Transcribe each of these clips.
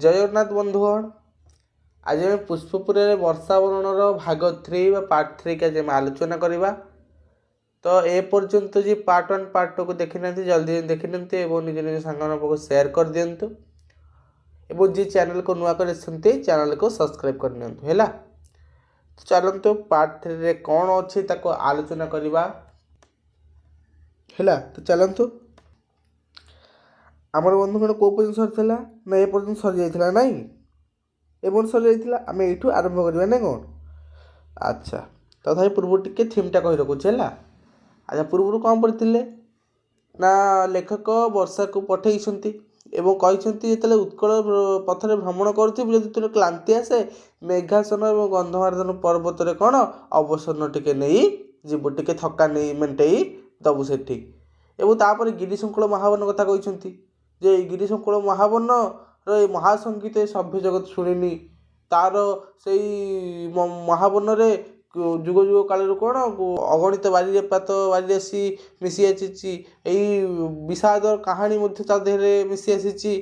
ଜୟ ଜଗନ୍ନାଥ ବନ୍ଧୁଗଣ। ଆଜି ଆମେ ପୁଷ୍ପପୁରରେ ବର୍ଷା ବର୍ଣ୍ଣର ଭାଗ 3 ବା ପାର୍ଟ 3 କି ଆଜି ଆମେ ଆଲୋଚନା କରିବା। ତ ଏ ପର୍ଯ୍ୟନ୍ତ ଯେ ପାର୍ଟ 1 ପାର୍ଟ 2 କୁ ଦେଖିନାହାନ୍ତି ଜଲ୍ଦି ଦେଖିନିଅନ୍ତୁ ଏବଂ ନିଜ ନିଜ ସାଙ୍ଗମାନଙ୍କ ପାଖକୁ ସେୟାର କରିଦିଅନ୍ତୁ ଏବଂ ଯିଏ ଚ୍ୟାନେଲକୁ ନୂଆ କରି ଆସିଛନ୍ତି ଚ୍ୟାନେଲକୁ ସବସ୍କ୍ରାଇବ୍ କରିନିଅନ୍ତୁ ହେଲା। ତ ଚାଲନ୍ତୁ ପାର୍ଟ 3ରେ କ'ଣ ଅଛି ତାକୁ ଆଲୋଚନା କରିବା ହେଲା। ତ ଚାଲନ୍ତୁ ଆମର ବନ୍ଧୁଗଣ କେଉଁ ପର୍ଯ୍ୟନ୍ତ ସରିଥିଲା ନା ଏ ପର୍ଯ୍ୟନ୍ତ ସରିଯାଇଥିଲା ନାଇଁ, ଏ ପର୍ଯ୍ୟନ୍ତ ସରିଯାଇଥିଲା। ଆମେ ଏଇଠୁ ଆରମ୍ଭ କରିବା ନା କ'ଣ? ଆଚ୍ଛା, ତଥାପି ପୂର୍ବରୁ ଟିକେ ଥିମ୍ଟା କହି ରଖୁଛି ହେଲା। ଆଚ୍ଛା, ପୂର୍ବରୁ କ'ଣ ପଢ଼ିଥିଲେ ନା ଲେଖକ ବର୍ଷାକୁ ପଠେଇଛନ୍ତି ଏବଂ କହିଛନ୍ତି ଯେତେବେଳେ ଉତ୍କଳ ପଥରେ ଭ୍ରମଣ କରୁଥିବୁ ଯଦି ତୁମର କ୍ଳାନ୍ତି ଆସେ ମେଘାସନ ଏବଂ ଗନ୍ଧମାର୍ଦ୍ଦନ ପର୍ବତରେ କ'ଣ ଅବସନ୍ନ ଟିକେ ନେଇ ଯିବୁ, ଟିକେ ଥକା ନେଇ ମେଣ୍ଟେଇ ଦେବୁ ସେଠି। ଏବଂ ତାପରେ ଗିରିଶୃଙ୍ଖଳ ମହାବନ କଥା କହିଛନ୍ତି ଯେ ଏଇ ଗିରିଶୃଙ୍ଖଳ ମହାବନର ଏ ମହାସଙ୍ଗୀତ ଏ ସଭ୍ୟ ଜଗତ ଶୁଣିନି। ତାର ସେଇ ମହାବନରେ ଯୁଗ ଯୁଗ କାଳରୁ କ'ଣ ଅଗଣିତ ବାରିପାତ ବାରିରାଶି ମିଶି ଆସିଛି, ଏଇ ବିଷାଦ କାହାଣୀ ମଧ୍ୟ ତା ଦେହରେ ମିଶି ଆସିଛି।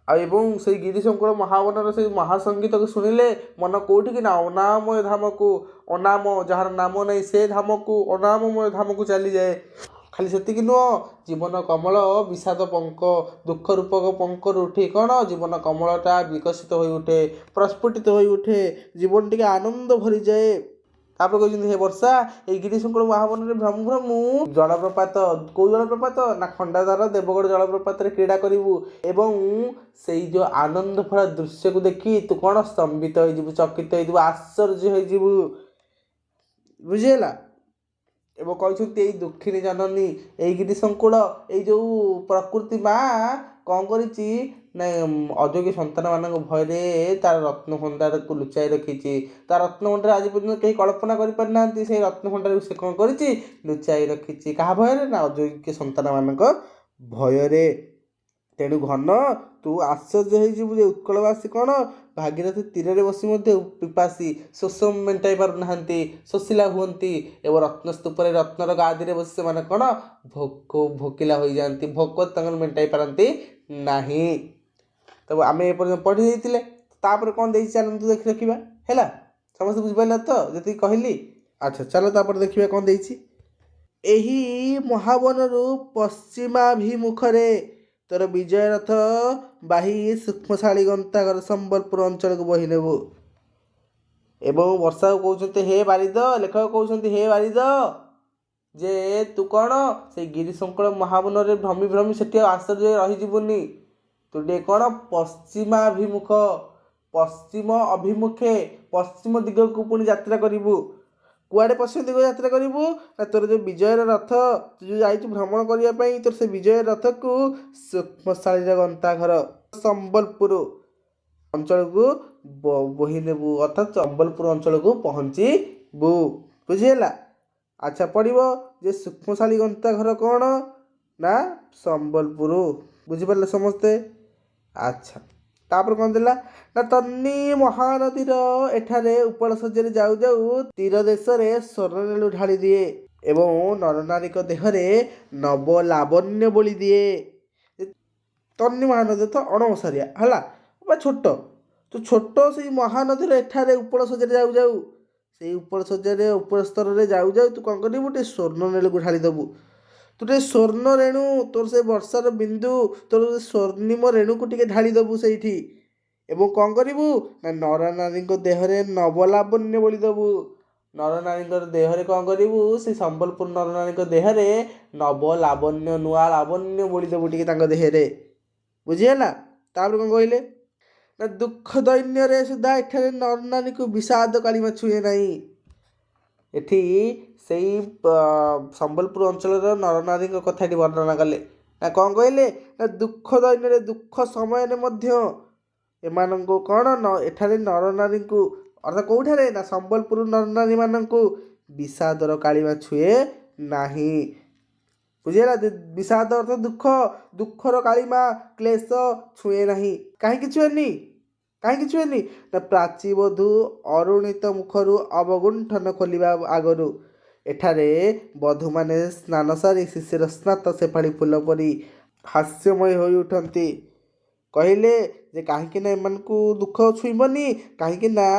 ଆଉ ଏବଂ ସେଇ ଗିରିଶଙ୍କର ମହାବନର ସେଇ ମହାସଙ୍ଗୀତକୁ ଶୁଣିଲେ ମନ କେଉଁଠିକି ନା ଅନାମୟ ଧାମକୁ, ଅନାମ ଯାହାର ନାମ ନାହିଁ ସେ ଧାମକୁ, ଅନାମମୟ ଧାମକୁ ଚାଲିଯାଏ। ଖାଲି ସେତିକି ନୁହଁ, ଜୀବନ କମଳ ବିଷାଦ ପଙ୍କ ଦୁଃଖ ରୂପକ ପଙ୍କରୁ ଉଠି କ'ଣ ଜୀବନ କମଳଟା ବିକଶିତ ହୋଇ ଉଠେ, ପ୍ରସ୍ଫୁଟିତ ହୋଇ ଉଠେ, ଜୀବନ ଟିକେ ଆନନ୍ଦ ଭରିଯାଏ। ତାପରେ କହିଛନ୍ତି ହେ ବର୍ଷା ଏଇ ଗିରିଶୃଙ୍ଖଳ ମହାବନରେ ଭ୍ରମୁ ଭ୍ରମୁ ଜଳପ୍ରପାତ, କେଉଁ ଜଳପ୍ରପାତ ନା ଖଣ୍ଡାଧାର ଦେବଗଡ଼ ଜଳପ୍ରପାତରେ କ୍ରୀଡ଼ା କରିବୁ ଏବଂ ସେଇ ଯେଉଁ ଆନନ୍ଦ ଭରା ଦୃଶ୍ୟକୁ ଦେଖି ତୁ କ'ଣ ସ୍ତମ୍ଭିତ ହୋଇଯିବୁ, ଚକିତ ହୋଇଯିବୁ, ଆଶ୍ଚର୍ଯ୍ୟ ହୋଇଯିବୁ, ବୁଝିହେଲା। ଏବଂ କହିଛନ୍ତି ଏଇ ଦୁଃଖିନୀ ଜନନୀ ଏଇ ଗିରିଶଙ୍କୁଳ ଏଇ ଯେଉଁ ପ୍ରକୃତି ମା କ'ଣ କରିଛି ନା ଅଯୋଗ୍ୟ ସନ୍ତାନମାନଙ୍କ ଭୟରେ ତାର ରତ୍ନଭଣ୍ଡାରକୁ ଲୁଚାଇ ରଖିଛି। ତା ରତ୍ନଭଣ୍ଡାର ଆଜି ପର୍ଯ୍ୟନ୍ତ କେହି କଳ୍ପନା କରିପାରିନାହାନ୍ତି। ସେଇ ରତ୍ନଭଣ୍ଡାରକୁ ସେ କ'ଣ କରିଛି ଲୁଚାଇ ରଖିଛି। କାହା ଭୟରେ ନା ଅଯୋଗ୍ୟ ସନ୍ତାନମାନଙ୍କ ଭୟରେ। ତେଣୁ ଘନ ତୁ ଆଶ୍ଚର୍ଯ୍ୟ ହେଇଯିବୁ ଯେ ଉତ୍କଳବାସୀ କ'ଣ ଭାଗୀରଥୀ ତୀରରେ ବସି ମଧ୍ୟ ପିପାସୀ ଶୋଷ ମେଣ୍ଟାଇ ପାରୁନାହାନ୍ତି, ଶୋଷିଲା ହୁଅନ୍ତି ଏବଂ ରତ୍ନସ୍ତୂପରେ ରତ୍ନର ଗାଦିରେ ବସି ସେମାନେ କ'ଣ ଭୋକିଲା ହୋଇଯାଆନ୍ତି, ଭୋକ ତାଙ୍କର ମେଣ୍ଟାଇ ପାରନ୍ତି ନାହିଁ। ତ ଆମେ ଏ ପର୍ଯ୍ୟନ୍ତ ପଢ଼ି ଦେଇଥିଲେ, ତାପରେ କ'ଣ ଦେଇଛି ଚାଲନ୍ତୁ ଦେଖି ରଖିବା ହେଲା। ସମସ୍ତେ ବୁଝିପାରିଲା ତ ଯେତିକି କହିଲି? ଆଚ୍ଛା, ଚାଲ ତାପରେ ଦେଖିବା କ'ଣ ଦେଇଛି। ଏହି ମହାବନରୁ ପଶ୍ଚିମାଭିମୁଖରେ ତୋର ବିଜୟ ରଥ ବାହି ସୂକ୍ଷ୍ମଶାଳୀ ଗନ୍ତାଘର ସମ୍ବଲପୁର ଅଞ୍ଚଳକୁ ବହି ନେବୁ। ଏବଂ ବର୍ଷାକୁ କହୁଛନ୍ତି ହେ ବାରିଦ, ଲେଖକ କହୁଛନ୍ତି ହେ ବାରିଦ ଯେ ତୁ କ'ଣ ସେଇ ଗିରିଶଙ୍କର ମହାବନରେ ଭ୍ରମି ଭ୍ରମି ସେଠି ଆଶ୍ଚର୍ଯ୍ୟ ରହିଯିବୁନି। ତୁ ଟିକେ କ'ଣ ପଶ୍ଚିମାଭିମୁଖ, ପଶ୍ଚିମ ଅଭିମୁଖେ ପଶ୍ଚିମ ଦିଗକୁ ପୁଣି ଯାତ୍ରା କରିବୁ। କୁଆଡ଼େ ପଶ୍ଚିମ ଦିଗ ଯାତ୍ରା କରିବୁ ନା ତୋର ଯେଉଁ ବିଜୟର ରଥ ତୁ ଯେଉଁ ଯାଇଛୁ ଭ୍ରମଣ କରିବା ପାଇଁ, ତୋର ସେ ବିଜୟ ରଥକୁ ସୂକ୍ଷ୍ମଶାଳୀର ଗନ୍ତାଘର ସମ୍ବଲପୁର ଅଞ୍ଚଳକୁ ବୋହି ନେବୁ, ଅର୍ଥାତ୍ ସମ୍ବଲପୁର ଅଞ୍ଚଳକୁ ପହଞ୍ଚିବୁ, ବୁଝିହେଲା। ଆଚ୍ଛା, ପଡ଼ିବ ଯେ ସୂକ୍ଷ୍ମଶାଳୀ ଗନ୍ତାଘର କ'ଣ ନା ସମ୍ବଲପୁର, ବୁଝିପାରିଲେ ସମସ୍ତେ? ଆଚ୍ଛା, ତାପରେ କ'ଣ ଦେଲା ନା ତନ୍ନି ମହାନଦୀର ଏଠାରେ ଉପଳ ଶଯ୍ୟାରେ ଯାଉ ଯାଉ ତୀର ଦେଶରେ ସ୍ୱର୍ଣ୍ଣରେଣୁ ଢାଳି ଦିଏ ଏବଂ ନରନାରୀଙ୍କ ଦେହରେ ନବ ଲାବଣ୍ୟ ବୋଳି ଦିଏ। ତନ୍ନି ମହାନଦୀ ତ ଅଣଓସାରିଆ ହେଲା ବା ଛୋଟ, ତ ଛୋଟ ସେଇ ମହାନଦୀର ଏଠାରେ ଉପଳ ଶଯ୍ୟାରେ ଯାଉ ଯାଉ, ସେଇ ଉପଳ ଶଯ୍ୟାରେ ଉପର ସ୍ତରରେ ଯାଉ ଯାଉ ତୁ କ'ଣ କରିବୁ ଟିକେ ସ୍ୱର୍ଣ୍ଣରେଣୁକୁ ଢାଳି ଦେବୁ। ତୁ ଟିକେ ସ୍ୱର୍ଣ୍ଣ ରେଣୁ, ତୋର ସେ ବର୍ଷାର ବିନ୍ଦୁ, ତୋର ସ୍ୱର୍ଣ୍ଣିମ ରେଣୁକୁ ଟିକେ ଢାଳି ଦେବୁ ସେଇଠି ଏବଂ କ'ଣ କରିବୁ ନା ନରନାରୀଙ୍କ ଦେହରେ ନବଲାବଣ୍ୟ ବୋଳି ଦେବୁ। ନରନାରୀଙ୍କ ଦେହରେ କ'ଣ କରିବୁ, ସେ ସମ୍ବଲପୁର ନରନାରୀଙ୍କ ଦେହରେ ନବ ଲାବଣ୍ୟ, ନୂଆ ଲାବଣ୍ୟ ବୋଳି ଦେବୁ ଟିକେ ତାଙ୍କ ଦେହରେ, ବୁଝିହେଲା। ତାପରେ କ'ଣ କହିଲେ ନା ଦୁଃଖ ଦୈନ୍ୟରେ ସୁଦ୍ଧା ଏଠାରେ ନରନାରୀକୁ ବିଷାଦ କାଳିମା ଛୁଏଁ ନାହିଁ। ଏଠି ସେଇ ସମ୍ବଲପୁର ଅଞ୍ଚଳର ନରନାରୀଙ୍କ କଥା ଏଠି ବର୍ଣ୍ଣନା କଲେ ନା କ'ଣ କହିଲେ ନା ଦୁଃଖ ଦୈନ୍ୟରେ ଦୁଃଖ ସମୟରେ ମଧ୍ୟ ଏମାନଙ୍କୁ କ'ଣ ଏଠାରେ ନରନାରୀଙ୍କୁ ଅର୍ଥାତ୍ କେଉଁଠାରେ ନା ସମ୍ବଲପୁର ନରନାରୀମାନଙ୍କୁ ବିଷାଦର କାଳିମା ଛୁଏ ନାହିଁ, ବୁଝିହେଲା। ବିଷାଦ ଅର୍ଥ ଦୁଃଖ, ଦୁଃଖର କାଳିମା କ୍ଲେଶ ଛୁଏଁ ନାହିଁ। କାହିଁକି ଛୁଏଁନି? କାହିଁକି ଛୁଏଁନି ନା ପ୍ରାଚୀ ବଧୂ ଅରୁଣିତ ମୁଖରୁ ଅବଗୁଣ୍ଠନ ଖୋଲିବା ଆଗରୁ ଏଠାରେ ବଧୂମାନେ ସ୍ନାନ ସାରି ଶିଶିର ସ୍ନାତ ସେଫାଳି ଫୁଲ ପରି ହାସ୍ୟମୟ ହୋଇ ଉଠନ୍ତି। କହିଲେ ଯେ କାହିଁକି ନା ଏମାନଙ୍କୁ ଦୁଃଖ ଛୁଇଁବନି, କାହିଁକି ନା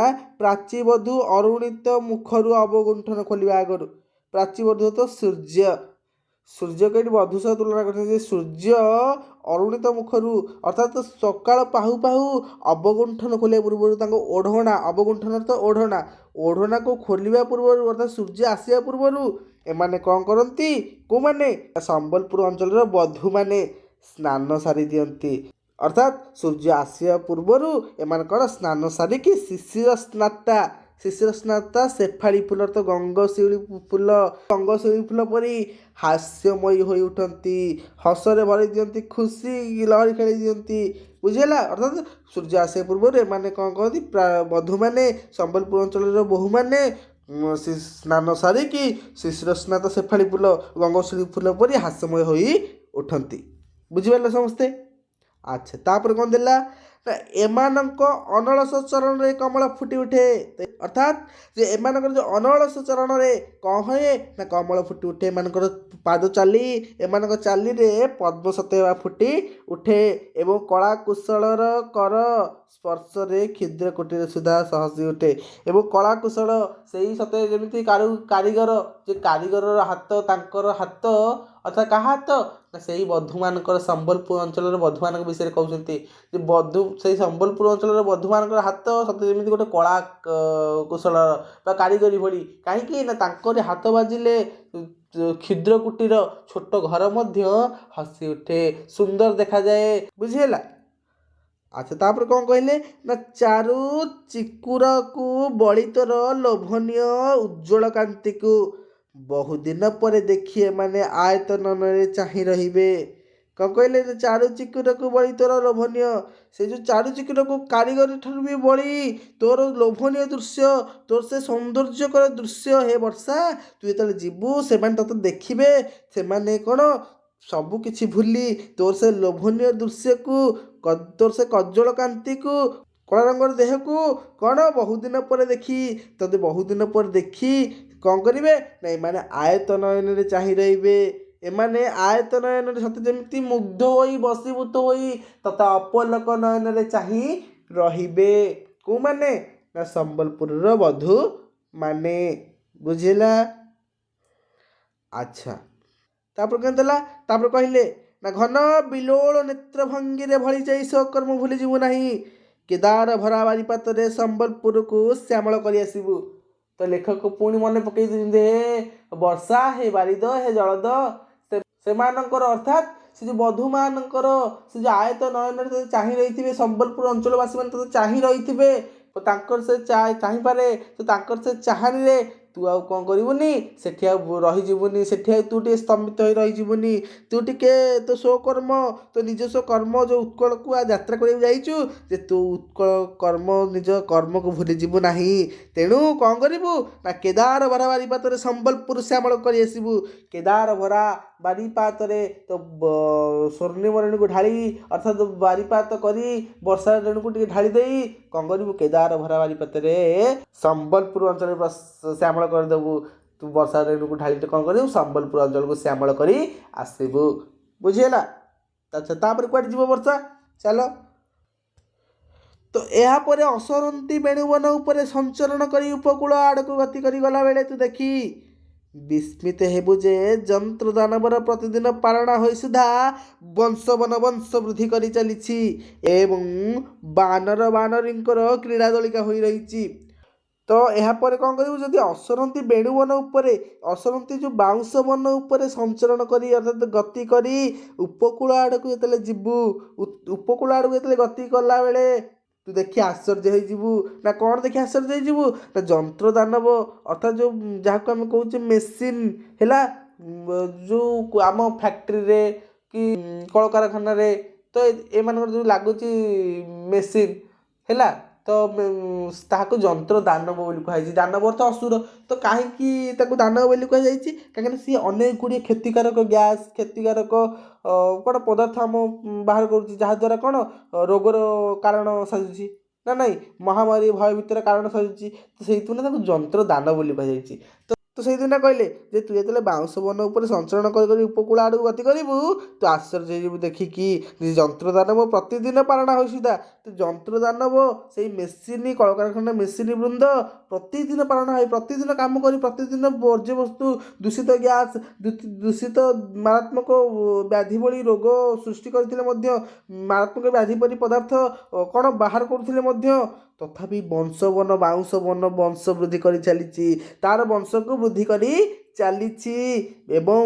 ପ୍ରାଚୀବଧୂ ଅରୁଣିତ ମୁଖରୁ ଅବଗୁଣ୍ଠନ ଖୋଲିବା ଆଗରୁ, ପ୍ରାଚୀବଧୂ ତ ସୂର୍ଯ୍ୟ, ସୂର୍ଯ୍ୟକୁ ଏଠି ବଧୂ ସହ ତୁଳନା କରିଛନ୍ତି ଯେ ସୂର୍ଯ୍ୟ ଅରୁଣିତ ମୁଖରୁ ଅର୍ଥାତ୍ ସକାଳ ପାହୁ ପାହୁ ଅବଗୁଣ୍ଠନ ଖୋଲିବା ପୂର୍ବରୁ ତାଙ୍କ ଓଢ଼ଣା, ଅବଗୁଣ୍ଠନ ତ ଓଢ଼ଣାକୁ ଖୋଲିବା ପୂର୍ବରୁ ଅର୍ଥାତ୍ ସୂର୍ଯ୍ୟ ଆସିବା ପୂର୍ବରୁ ଏମାନେ କ'ଣ କରନ୍ତି? କେଉଁମାନେ? ସମ୍ବଲପୁର ଅଞ୍ଚଳର ବଧୂମାନେ ସ୍ନାନ ସାରି ଦିଅନ୍ତି। ଅର୍ଥାତ୍ ସୂର୍ଯ୍ୟ ଆସିବା ପୂର୍ବରୁ ଏମାନେ କ'ଣ ସ୍ନାନ ସାରିକି ଶିଶିର ସ୍ନାତା ଶେଫାଳି ଫୁଲ ତ ଗଙ୍ଗଶିଉଳି ଫୁଲ ପରି ହାସ୍ୟମୟୀ ହୋଇ ଉଠନ୍ତି, ହସରେ ଭରି ଦିଅନ୍ତି, ଖୁସି ଲହରୀ ଖେଳି ଦିଅନ୍ତି। ବୁଝିହେଲା? ଅର୍ଥାତ୍ ସୂର୍ଯ୍ୟ ଆସିବା ପୂର୍ବରୁ ଏମାନେ କ'ଣ କରନ୍ତି? ବଧୂମାନେ, ସମ୍ବଲପୁର ଅଞ୍ଚଳର ବୋହୂମାନେ ସ୍ନାନ ସାରିକି ଶିଶିର ସ୍ନାତ ଶେଫାଳି ଫୁଲ ଗଙ୍ଗଶିଉଳି ଫୁଲ ପରି ହାସ୍ୟମୟ ହୋଇ ଉଠନ୍ତି। ବୁଝିପାରିଲେ ସମସ୍ତେ? ଆଚ୍ଛା, ତାପରେ କ'ଣ ଦେଲା ନା ଏମାନଙ୍କ ଅନଳସ ଚରଣରେ କମଳ ଫୁଟି ଉଠେ। ଅର୍ଥାତ୍ ଯେ ଏମାନଙ୍କର ଯେଉଁ ଅନଳସ ଚରଣରେ କ'ଣ ହୁଏ ନା କମଳ ଫୁଟି ଉଠେ। ଏମାନଙ୍କର ପାଦ ଚାଲି, ଏମାନଙ୍କ ଚାଲିରେ ପଦ୍ମ ସତେଇବା ଫୁଟି ଉଠେ ଏବଂ କଳା କୁଶଳର କର ସ୍ପର୍ଶରେ କ୍ଷୁଦ୍ର କୁଟୀର ସୁଧା ସହସି ଉଠେ। ଏବଂ କଳା କୁଶଳ ସେଇ ସତେ ଯେମିତି କାରିଗର, ଯେ କାରିଗରର ହାତ, ତାଙ୍କର ହାତ ଅର୍ଥାତ୍ କାହା ହାତ ନା ସେଇ ବଧୂମାନଙ୍କର, ସମ୍ବଲପୁର ଅଞ୍ଚଳର ବଧୂମାନଙ୍କ ବିଷୟରେ କହୁଛନ୍ତି ଯେ ସେଇ ସମ୍ବଲପୁର ଅଞ୍ଚଳର ବଧୂମାନଙ୍କର ହାତ ସତେ ଯେମିତି ଗୋଟେ କଳା କୁଶଳର ବା କାରିଗରୀ ଭଳି। କାହିଁକି ନା ତାଙ୍କରି ହାତ ବାଜିଲେ କ୍ଷୁଦ୍ର କୁଟୀର ଛୋଟ ଘର ମଧ୍ୟ ହସି ଉଠେ, ସୁନ୍ଦର ଦେଖାଯାଏ। ବୁଝିହେଲା? ଆଚ୍ଛା, ତାପରେ କ'ଣ କହିଲେ ନା ଚାରୁ ଚିକୁରକୁ ବଳିତର ଲୋଭନୀୟ ଉଜ୍ଜ୍ୱଳ କାନ୍ତିକୁ ବହୁଦିନ ପରେ ଦେଖି ଏମାନେ ଆୟତନରେ ଚାହିଁ ରହିବେ। କ'ଣ କହିଲେ? ଚାରୁ ଚିକୁରକୁ ବଳି ତୋର ଲୋଭନୀୟ, ସେ ଯେଉଁ ଚାରୁ ଚିକୁରକୁ କାରିଗରୀ ଠାରୁ ବି ବଳି ତୋର ଲୋଭନୀୟ ଦୃଶ୍ୟ, ତୋର ସେ ସୌନ୍ଦର୍ଯ୍ୟକର ଦୃଶ୍ୟ। ହେ ବର୍ଷା, ତୁ ଯେତେବେଳେ ଯିବୁ ସେମାନେ ତୋତେ ଦେଖିବେ, ସେମାନେ କ'ଣ ସବୁ କିଛି ଭୁଲି ତୋର ସେ ଲୋଭନୀୟ ଦୃଶ୍ୟକୁ, ତୋର ସେ କଜ୍ଜଳ କାନ୍ତିକୁ, କଳା ରଙ୍ଗର ଦେହକୁ କ'ଣ ବହୁଦିନ ପରେ ଦେଖି, ତୋତେ ବହୁଦିନ ପରେ ଦେଖି କ'ଣ କରିବେ ନା ଏମାନେ ଆୟତ ନୟନରେ ଚାହିଁ ରହିବେ। ଏମାନେ ଆୟତ ନୟନରେ ସତେ ଯେମିତି ମୁଗ୍ଧ ହୋଇ ବଶୀଭୂତ ହୋଇ ତଥା ଅପଲକ ନୟନରେ ଚାହିଁ ରହିବେ। କେଉଁମାନେ? ନା ସମ୍ବଲପୁରର ବଧୂ ମାନେ। ବୁଝିଲା? ଆଚ୍ଛା, ତାପରେ କ'ଣ ଦେଲା? ତାପରେ କହିଲେ ନା ଘନ ବିଲୋଳ ନେତ୍ର ଭଙ୍ଗୀରେ ଭଳି ଯାଇ ସକର୍ମ ଭୁଲି ଯିବୁ ନାହିଁ, କେଦାର ଭରା ବାରିପାତରେ ସମ୍ବଲପୁରକୁ ଶ୍ୟାମଳ କରି ଆସିବୁ। ତ ଲେଖକ ପୁଣି ମନେ ପକେଇ ଦେଇଛନ୍ତି, ହେ ବର୍ଷା, ହେ ବାରିଦ, ହେ ଜଳଦ, ସେମାନଙ୍କର ଅର୍ଥାତ୍ ସେ ଯେଉଁ ବଧୂମାନଙ୍କର ସେ ଯେଉଁ ଆୟତ ନୟନରେ ତୋତେ ଚାହିଁ ରହିଥିବେ, ସମ୍ବଲପୁର ଅଞ୍ଚଳବାସୀମାନେ ତୋତେ ଚାହିଁ ରହିଥିବେ, ତାଙ୍କର ସେ ଚାହିଁପାରେ, ତ ତାଙ୍କର ସେ ଚାହାଣିରେ ତୁ ଆଉ କ'ଣ କରିବୁନି, ସେଠି ଆଉ ରହିଯିବୁନି, ସେଠି ଆଉ ତୁ ଟିକେ ସ୍ତମ୍ଭିତ ହୋଇ ରହିଯିବୁନି। ତୁ ଟିକେ ତୋ ସ୍ୱକର୍ମ, ତୋ ନିଜସ୍ୱ କର୍ମ ଯେଉଁ ଉତ୍କଳକୁ ଯାତ୍ରା କରିବାକୁ ଯାଇଛୁ, ଯେ ତୁ ଉତ୍କଳ କର୍ମ, ନିଜ କର୍ମକୁ ଭୁଲିଯିବୁ ନାହିଁ। ତେଣୁ କ'ଣ କରିବୁ ନା କେଦାର ଭରା ବାରିପାତରେ ସମ୍ବଲପୁର ଶ୍ୟାମଳ କରି ଆସିବୁ। କେଦାର ଭରା ବାରିପାତରେ ତ ସ୍ୱର୍ଣ୍ଣିମ ରେଣୁକୁ ଢାଳି, ଅର୍ଥାତ୍ ବାରିପାତ କରି ବର୍ଷା ରେଣୁକୁ ଟିକେ ଢାଳି ଦେଇ କ'ଣ କରିବୁ? କେଦାର ଭରା ବାରିପାତରେ ସମ୍ବଲପୁର ଅଞ୍ଚଳରେ ଶ୍ୟାମଳ କରିଦେବୁ। ତୁ ବର୍ଷା ରେଣୁକୁ ଢାଳି କ'ଣ କରିବୁ? ସମ୍ବଲପୁର ଅଞ୍ଚଳକୁ ଶ୍ୟାମଳ କରି ଆସିବୁ। ବୁଝିହେଲା? ଆଚ୍ଛା, ତାପରେ କୁଆଡ଼େ ଯିବ ବର୍ଷା? ଚାଲ। ତ ଏହାପରେ ଅସରନ୍ତି ବେଣୁବନ ଉପରେ ସଞ୍ଚରଣ କରି ଉପକୂଳ ଆଡ଼କୁ ଗତି କରି ଗଲାବେଳେ ତୁ ଦେଖି ବିସ୍ମିତ ହେବୁ ଯେ ଯନ୍ତ୍ର ଦାନବର ପ୍ରତିଦିନ ପାଳନା ହୋଇ ସୁଦ୍ଧା ବଂଶ ବୃଦ୍ଧି କରି ଚାଲିଛି ଏବଂ ବାନରୀଙ୍କର କ୍ରୀଡ଼ା ଦଳିକା ହୋଇ ରହିଛି। ତ ଏହାପରେ କ'ଣ କରିବୁ? ଯଦି ଅସରନ୍ତି ବେଣୁବନ ଉପରେ, ଅସରନ୍ତି ଯେଉଁ ବାଉଁଶ ବନ ଉପରେ ସଞ୍ଚରଣ କରି ଅର୍ଥାତ୍ ଗତି କରି ଉପକୂଳ ଆଡ଼କୁ ଯେତେବେଳେ ଯିବୁ, ଉପକୂଳ ଆଡ଼କୁ ଯେତେବେଳେ ଗତି କଲାବେଳେ ତୁ ଦେଖି ଆଶ୍ଚର୍ଯ୍ୟ ହେଇଯିବୁ। ନା କ'ଣ ଦେଖି ଆଶ୍ଚର୍ଯ୍ୟ ହେଇଯିବୁ? ନା ଯନ୍ତ୍ର ଦାନବ, ଅର୍ଥାତ୍ ଯେଉଁ ଯାହାକୁ ଆମେ କହୁଛେ ମେସିନ୍ ହେଲା, ଯେଉଁ ଆମ ଫ୍ୟାକ୍ଟ୍ରିରେ କି କଳକାରଖାନାରେ ତ ଏମାନଙ୍କର ଯେଉଁ ଲାଗୁଛି ମେସିନ୍ ହେଲା, ତ ତାହାକୁ ଯନ୍ତ୍ର ଦାନବ ବୋଲି କୁହାଯାଇଛି। ଦାନବ ଅର୍ଥ ଅସୁର। ତ କାହିଁକି ତାକୁ ଦାନବ ବୋଲି କୁହାଯାଇଛି? କାହିଁକିନା ସିଏ ଅନେକ ଗୁଡ଼ିଏ କ୍ଷତିକାରକ ଗ୍ୟାସ୍, କ୍ଷତିକାରକ କ'ଣ ପଦାର୍ଥ ଆମ ବାହାର କରୁଛି, ଯାହାଦ୍ୱାରା କ'ଣ ରୋଗର କାରଣ ସାଜୁଛି ନା ନାହିଁ, ମହାମାରୀ ଭୟଭୀତର କାରଣ ସାଜୁଛି। ତ ସେଇଥିପାଇଁ ତାକୁ ଯନ୍ତ୍ର ଦାନବ ବୋଲି କୁହାଯାଇଛି। ତ তো ସେଇଦିନ କହିଲେ ଯେ ତୁ ଯେତେବେଳେ ବାଉଁଶ ବନ ଉପରେ ସଞ୍ଚରଣ କରି କରି ଉପକୂଳ ଆଡ଼କୁ ଗତି କରିବୁ ତୁ ଆଶ୍ଚର୍ଯ୍ୟ ହେଇଯିବୁ ଦେଖିକି ଯେ ଯନ୍ତ୍ରଦାନବ ପ୍ରତିଦିନ ପାଳନ ହେଉଛି ସୁଦ୍ଧା ତୁ ଯନ୍ତ୍ରଦାନବ ସେଇ ମେସିନ୍ କଳକାରଖାନା ମେସିନ୍ ବୃନ୍ଦ ପ୍ରତିଦିନ ପାଳନ ହୁଏ, ପ୍ରତିଦିନ କାମ କରି ପ୍ରତିଦିନ ବର୍ଜ୍ୟବସ୍ତୁ ଦୂଷିତ ଗ୍ୟାସ୍ ଦୂଷିତ ମାରାତ୍ମକ ବ୍ୟାଧି ଭଳି ରୋଗ ସୃଷ୍ଟି କରିଥିଲେ ମଧ୍ୟ ମାରାତ୍ମକ ବ୍ୟାଧି ପରି ପଦାର୍ଥ କ'ଣ ବାହାର କରୁଥିଲେ ମଧ୍ୟ ତଥାପି ବଂଶବନ ବାଉଁଶ ବନ ବଂଶ ବୃଦ୍ଧି କରି ଚାଲିଛି, ତାର ବଂଶକୁ ବୃଦ୍ଧି କରି ଚାଲିଛି ଏବଂ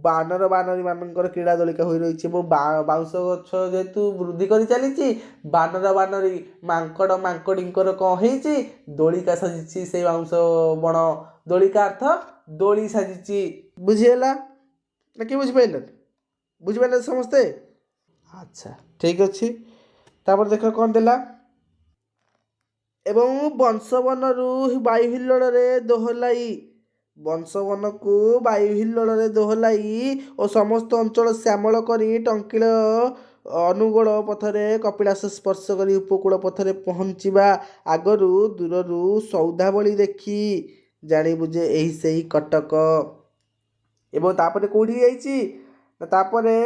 ବାନରୀମାନଙ୍କର କ୍ରୀଡ଼ା ଦଳିକା ହୋଇ ରହିଛି ଏବଂ ବାଉଁଶ ଗଛ ଯେହେତୁ ବୃଦ୍ଧି କରି ଚାଲିଛି ବାନରୀ ମାଙ୍କଡ଼ଙ୍କର କ'ଣ ହେଇଛି ଦୋଳିକା ସାଜିଛି ସେଇ ବାଉଁଶ ବଣ ଦୋଳିକା ଅର୍ଥ ଦୋଳି ସାଜିଛି। ବୁଝିହେଲା ନା କି ବୁଝିପାରିଲ? ବୁଝିପାରିଲେ ସମସ୍ତେ? ଆଚ୍ଛା ଠିକ୍ ଅଛି। ତାପରେ ଦେଖ କ'ଣ ଦେଲା ଏବଂ ବଂଶବନରୁ ବାୟୁ ହିଲ୍ଲୋଳରେ ଦୋହଲାଇ ବଂଶବନକୁ ବାୟୁ ହିଲ୍ଲୋଳରେ ଦୋହଲାଇ ଓ ସମସ୍ତ ଅଞ୍ଚଳ ଶ୍ୟାମଳ କରି ଟଙ୍କିଳ ଅନୁଗୋଳ ପଥରେ କପିଳାସ ସ୍ପର୍ଶ କରି ଉପକୂଳ ପଥରେ ପହଞ୍ଚିବା ଆଗରୁ ଦୂରରୁ ସୌଦାବଳି ଦେଖି ଜାଣିବୁ ଯେ ଏହି ସେହି କଟକ। ଏବଂ ତାପରେ କେଉଁଠି ଯାଇଛି ନା ତାପରେ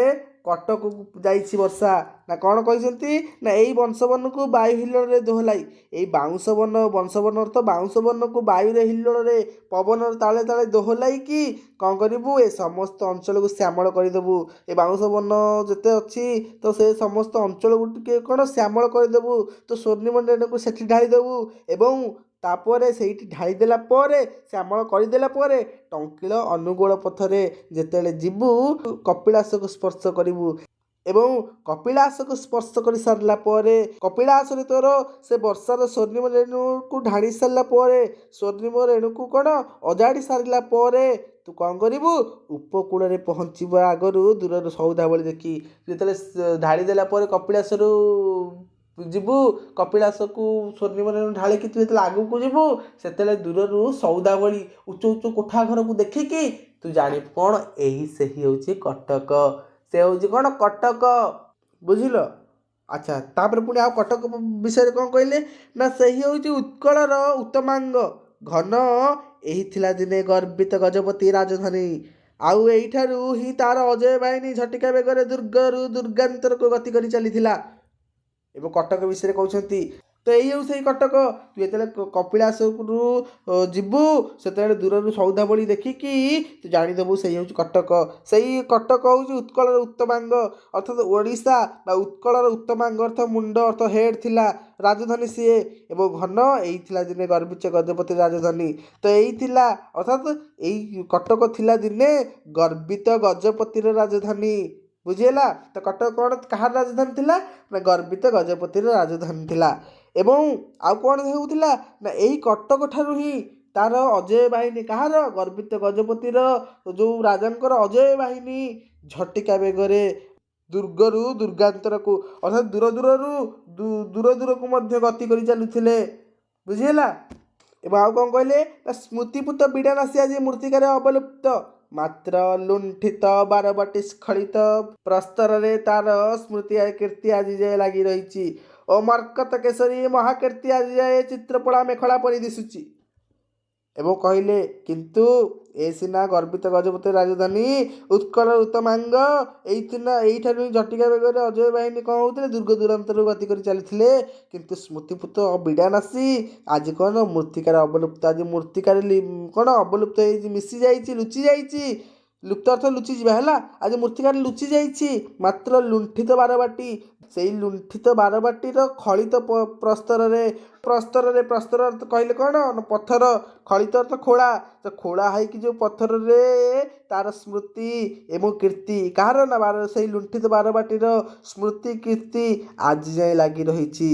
କଟକକୁ ଯାଇଛି ବର୍ଷା ନା କ'ଣ କହିଛନ୍ତି ନା ଏଇ ବଂଶବନକୁ ବାୟୁ ହିଲ୍ଲୋଳରେ ଦୋହଲାଇ ଏଇ ବଂଶବନ ଅର୍ଥ ବାଉଁଶ ବନକୁ ବାୟୁରେ ହିଲ୍ଲୋଳରେ ପବନର ତାଳେ ତାଳେ ଦୋହଲାଇକି କ'ଣ କରିବୁ ଏ ସମସ୍ତ ଅଞ୍ଚଳକୁ ଶ୍ୟାମଳ କରିଦେବୁ। ଏ ବାଉଁଶ ବନ ଯେତେ ଅଛି ତ ସେ ସମସ୍ତ ଅଞ୍ଚଳକୁ ଟିକେ କ'ଣ ଶ୍ୟାମଳ କରିଦେବୁ, ତ ସ୍ୱର୍ଣ୍ଣିମ ରେଣୁକୁ ସେଠି ଢାଳିଦେବୁ ଏବଂ ତାପରେ ସେଇଠି ଢାଳିଦେଲା ପରେ ଶ୍ୟାମଳ କରିଦେଲା ପରେ ଟଙ୍କିଳ ଅନୁଗୋଳ ପଥରେ ଯେତେବେଳେ ଯିବୁ କପିଳାସକୁ ସ୍ପର୍ଶ କରିବୁ ଏବଂ କପିଳାସକୁ ସ୍ପର୍ଶ କରି ସାରିଲା ପରେ କପିଳାସରେ ତୋର ସେ ବର୍ଷାର ସ୍ୱର୍ଣ୍ଣିମ ରେଣୁକୁ ଢାଳି ସାରିଲା ପରେ ସ୍ୱର୍ଣ୍ଣିମ ରେଣୁକୁ କ'ଣ ଅଜାଡ଼ି ସାରିଲା ପରେ ତୁ କ'ଣ କରିବୁ ଉପକୂଳରେ ପହଞ୍ଚିବା ଆଗରୁ ଦୂରରୁ ସୌଦାବଳି ଦେଖି ଯେତେବେଳେ ଢାଳି ଦେଲା ପରେ କପିଳାସରୁ ଯିବୁ କପିଳାସକୁ ସ୍ୱର୍ଣ୍ଣିମ ରେଣୁ ଢାଳିକି ତୁ ଯେତେବେଳେ ଆଗକୁ ଯିବୁ ସେତେବେଳେ ଦୂରରୁ ସୌଦାବଳି ଉଚ୍ଚ ଉଚ୍ଚ କୋଠା ଘରକୁ ଦେଖିକି ତୁ ଜାଣିବୁ କ'ଣ ଏହି ସେହି ହେଉଛି କଟକ, ସେ ହେଉଛି କ'ଣ କଟକ। ବୁଝିଲ? ଆଚ୍ଛା ତାପରେ ପୁଣି ଆଉ କଟକ ବିଷୟରେ କ'ଣ କହିଲେ ନା ସେହି ହେଉଛି ଉତ୍କଳର ଉତ୍ତମାଙ୍ଗ ଘନ ଏହି ଥିଲା ଦିନେ ଗର୍ବିତ ଗଜପତି ରାଜଧାନୀ ଆଉ ଏଇଠାରୁ ହିଁ ତାର ଅଜୟ ବାହିନୀ ଝଟିକା ବେଗରେ ଦୁର୍ଗରୁ ଦୁର୍ଗାନ୍ତରକୁ ଗତି କରି ଚାଲିଥିଲା। ଏବଂ କଟକ ବିଷୟରେ କହୁଛନ୍ତି ତ ଏଇ ହେଉଛି ସେଇ କଟକ। ତୁ ଯେତେବେଳେ କପିଳାସରୁ ଯିବୁ ସେତେବେଳେ ଦୂରରୁ ସୌଦାବଳି ଦେଖିକି ତୁ ଜାଣିଦେବୁ ସେଇ ହେଉଛି କଟକ। ସେଇ କଟକ ହେଉଛି ଉତ୍କଳର ଉତ୍ତମାଙ୍ଗ ଅର୍ଥାତ ଓଡ଼ିଶା ବା ଉତ୍କଳର ଉତ୍ତମାଙ୍ଗ ଅର୍ଥ ମୁଣ୍ଡ ଅର୍ଥ ହେଡ଼୍ ଥିଲା ରାଜଧାନୀ ସିଏ ଏବଂ ଘନ ଏଇ ଥିଲା ଦିନେ ଗର୍ବିତ ଗଜପତି ରାଜଧାନୀ। ତ ଏଇ ଥିଲା ଅର୍ଥାତ ଏଇ କଟକ ଥିଲା ଦିନେ ଗର୍ବିତ ଗଜପତିର ରାଜଧାନୀ। ବୁଝିହେଲା? ତ କଟକ କ'ଣ କାହାର ରାଜଧାନୀ ଥିଲା ନା ଗର୍ବିତ ଗଜପତିର ରାଜଧାନୀ ଥିଲା। ଏବଂ ଆଉ କ'ଣ ହେଉଥିଲା ନା ଏଇ କଟକ ଠାରୁ ହିଁ ତାର ଅଜୟ ବାହିନୀ କାହାର ଗର୍ବିତ ଗଜପତିର ଯେଉଁ ରାଜାଙ୍କର ଅଜୟ ବାହିନୀ ଝଟିକା ବେଗରେ ଦୁର୍ଗରୁ ଦୁର୍ଗାନ୍ତରକୁ ଅର୍ଥାତ ଦୂର ଦୂରକୁ ମଧ୍ୟ ଗତି କରି ଚାଲୁଥିଲେ। ବୁଝିହେଲା? ଏବଂ ଆଉ କ'ଣ କହିଲେ ନା ସ୍ମୃତିପୁତ ବିଡ଼ାନାସୀ ଆଜି ମୂର୍ତ୍ତିକାରେ ଅବଲୁପ୍ତ ମାତ୍ର ଲୁଣ୍ଠିତ ବାରବାଟୀ ସ୍ଖଳିତ ପ୍ରସ୍ତରରେ ତାର ସ୍ମୃତି କୀର୍ତ୍ତି ଆଜି ଯାଏ ଲାଗି ରହିଛି ଓ ମର୍କତ କେଶରୀ ମହାକୀର୍ତ୍ତି ଆଜି ଯାଏ ଚିତ୍ରପଳା ମେଖଳା ପରି ଦିଶୁଛି। ଏବଂ କହିଲେ କିନ୍ତୁ ଏ ସିନା ଗର୍ବିତ ଗଜପତି ରାଜଧାନୀ ଉତ୍କଳର ଉତ୍ତମାଙ୍ଗ ଏଇଠାରୁ ହିଁ ଝଟିକା ବେଗରେ ଅଜୟ ବାହିନୀ କ'ଣ ହେଉଥିଲେ ଦୁର୍ଗ ଦୂରାନ୍ତରକୁ ଗତି କରି ଚାଲିଥିଲେ କିନ୍ତୁ ସ୍ମୃତିପୁତ ବିଡ଼ାନାସୀ ଆଜି କ'ଣ ମୂର୍ତ୍ତିକାରେ ଅବଲୁପ୍ତ ଆଜି ମୂର୍ତ୍ତିକାରେ କ'ଣ ଅବଲୁପ୍ତ ହେଇଛି ମିଶିଯାଇଛି ଲୁଚି ଯାଇଛି ଲୁପ୍ତ ଅର୍ଥ ଲୁଚିଯିବା ହେଲା ଆଜି ମୂର୍ତ୍ତିକାରେ ଲୁଚି ଯାଇଛି ମାତ୍ର ଲୁଣ୍ଠିତ ବାରବାଟୀ ସେଇ ଲୁଣ୍ଠିତ ବାରବାଟୀର ଖଳିତ ପ୍ରସ୍ତର ଅର୍ଥ କହିଲେ କ'ଣ ପଥର ଖଳିତ ଅର୍ଥ ଖୋଳା ତ ଖୋଳା ହେଇକି ଯେଉଁ ପଥରରେ ତାର ସ୍ମୃତି ଏବଂ କୀର୍ତ୍ତି କାହାର ନା ସେଇ ଲୁଣ୍ଠିତ ବାରବାଟୀର ସ୍ମୃତି କୀର୍ତ୍ତି ଆଜି ଯାଏ ଲାଗି ରହିଛି।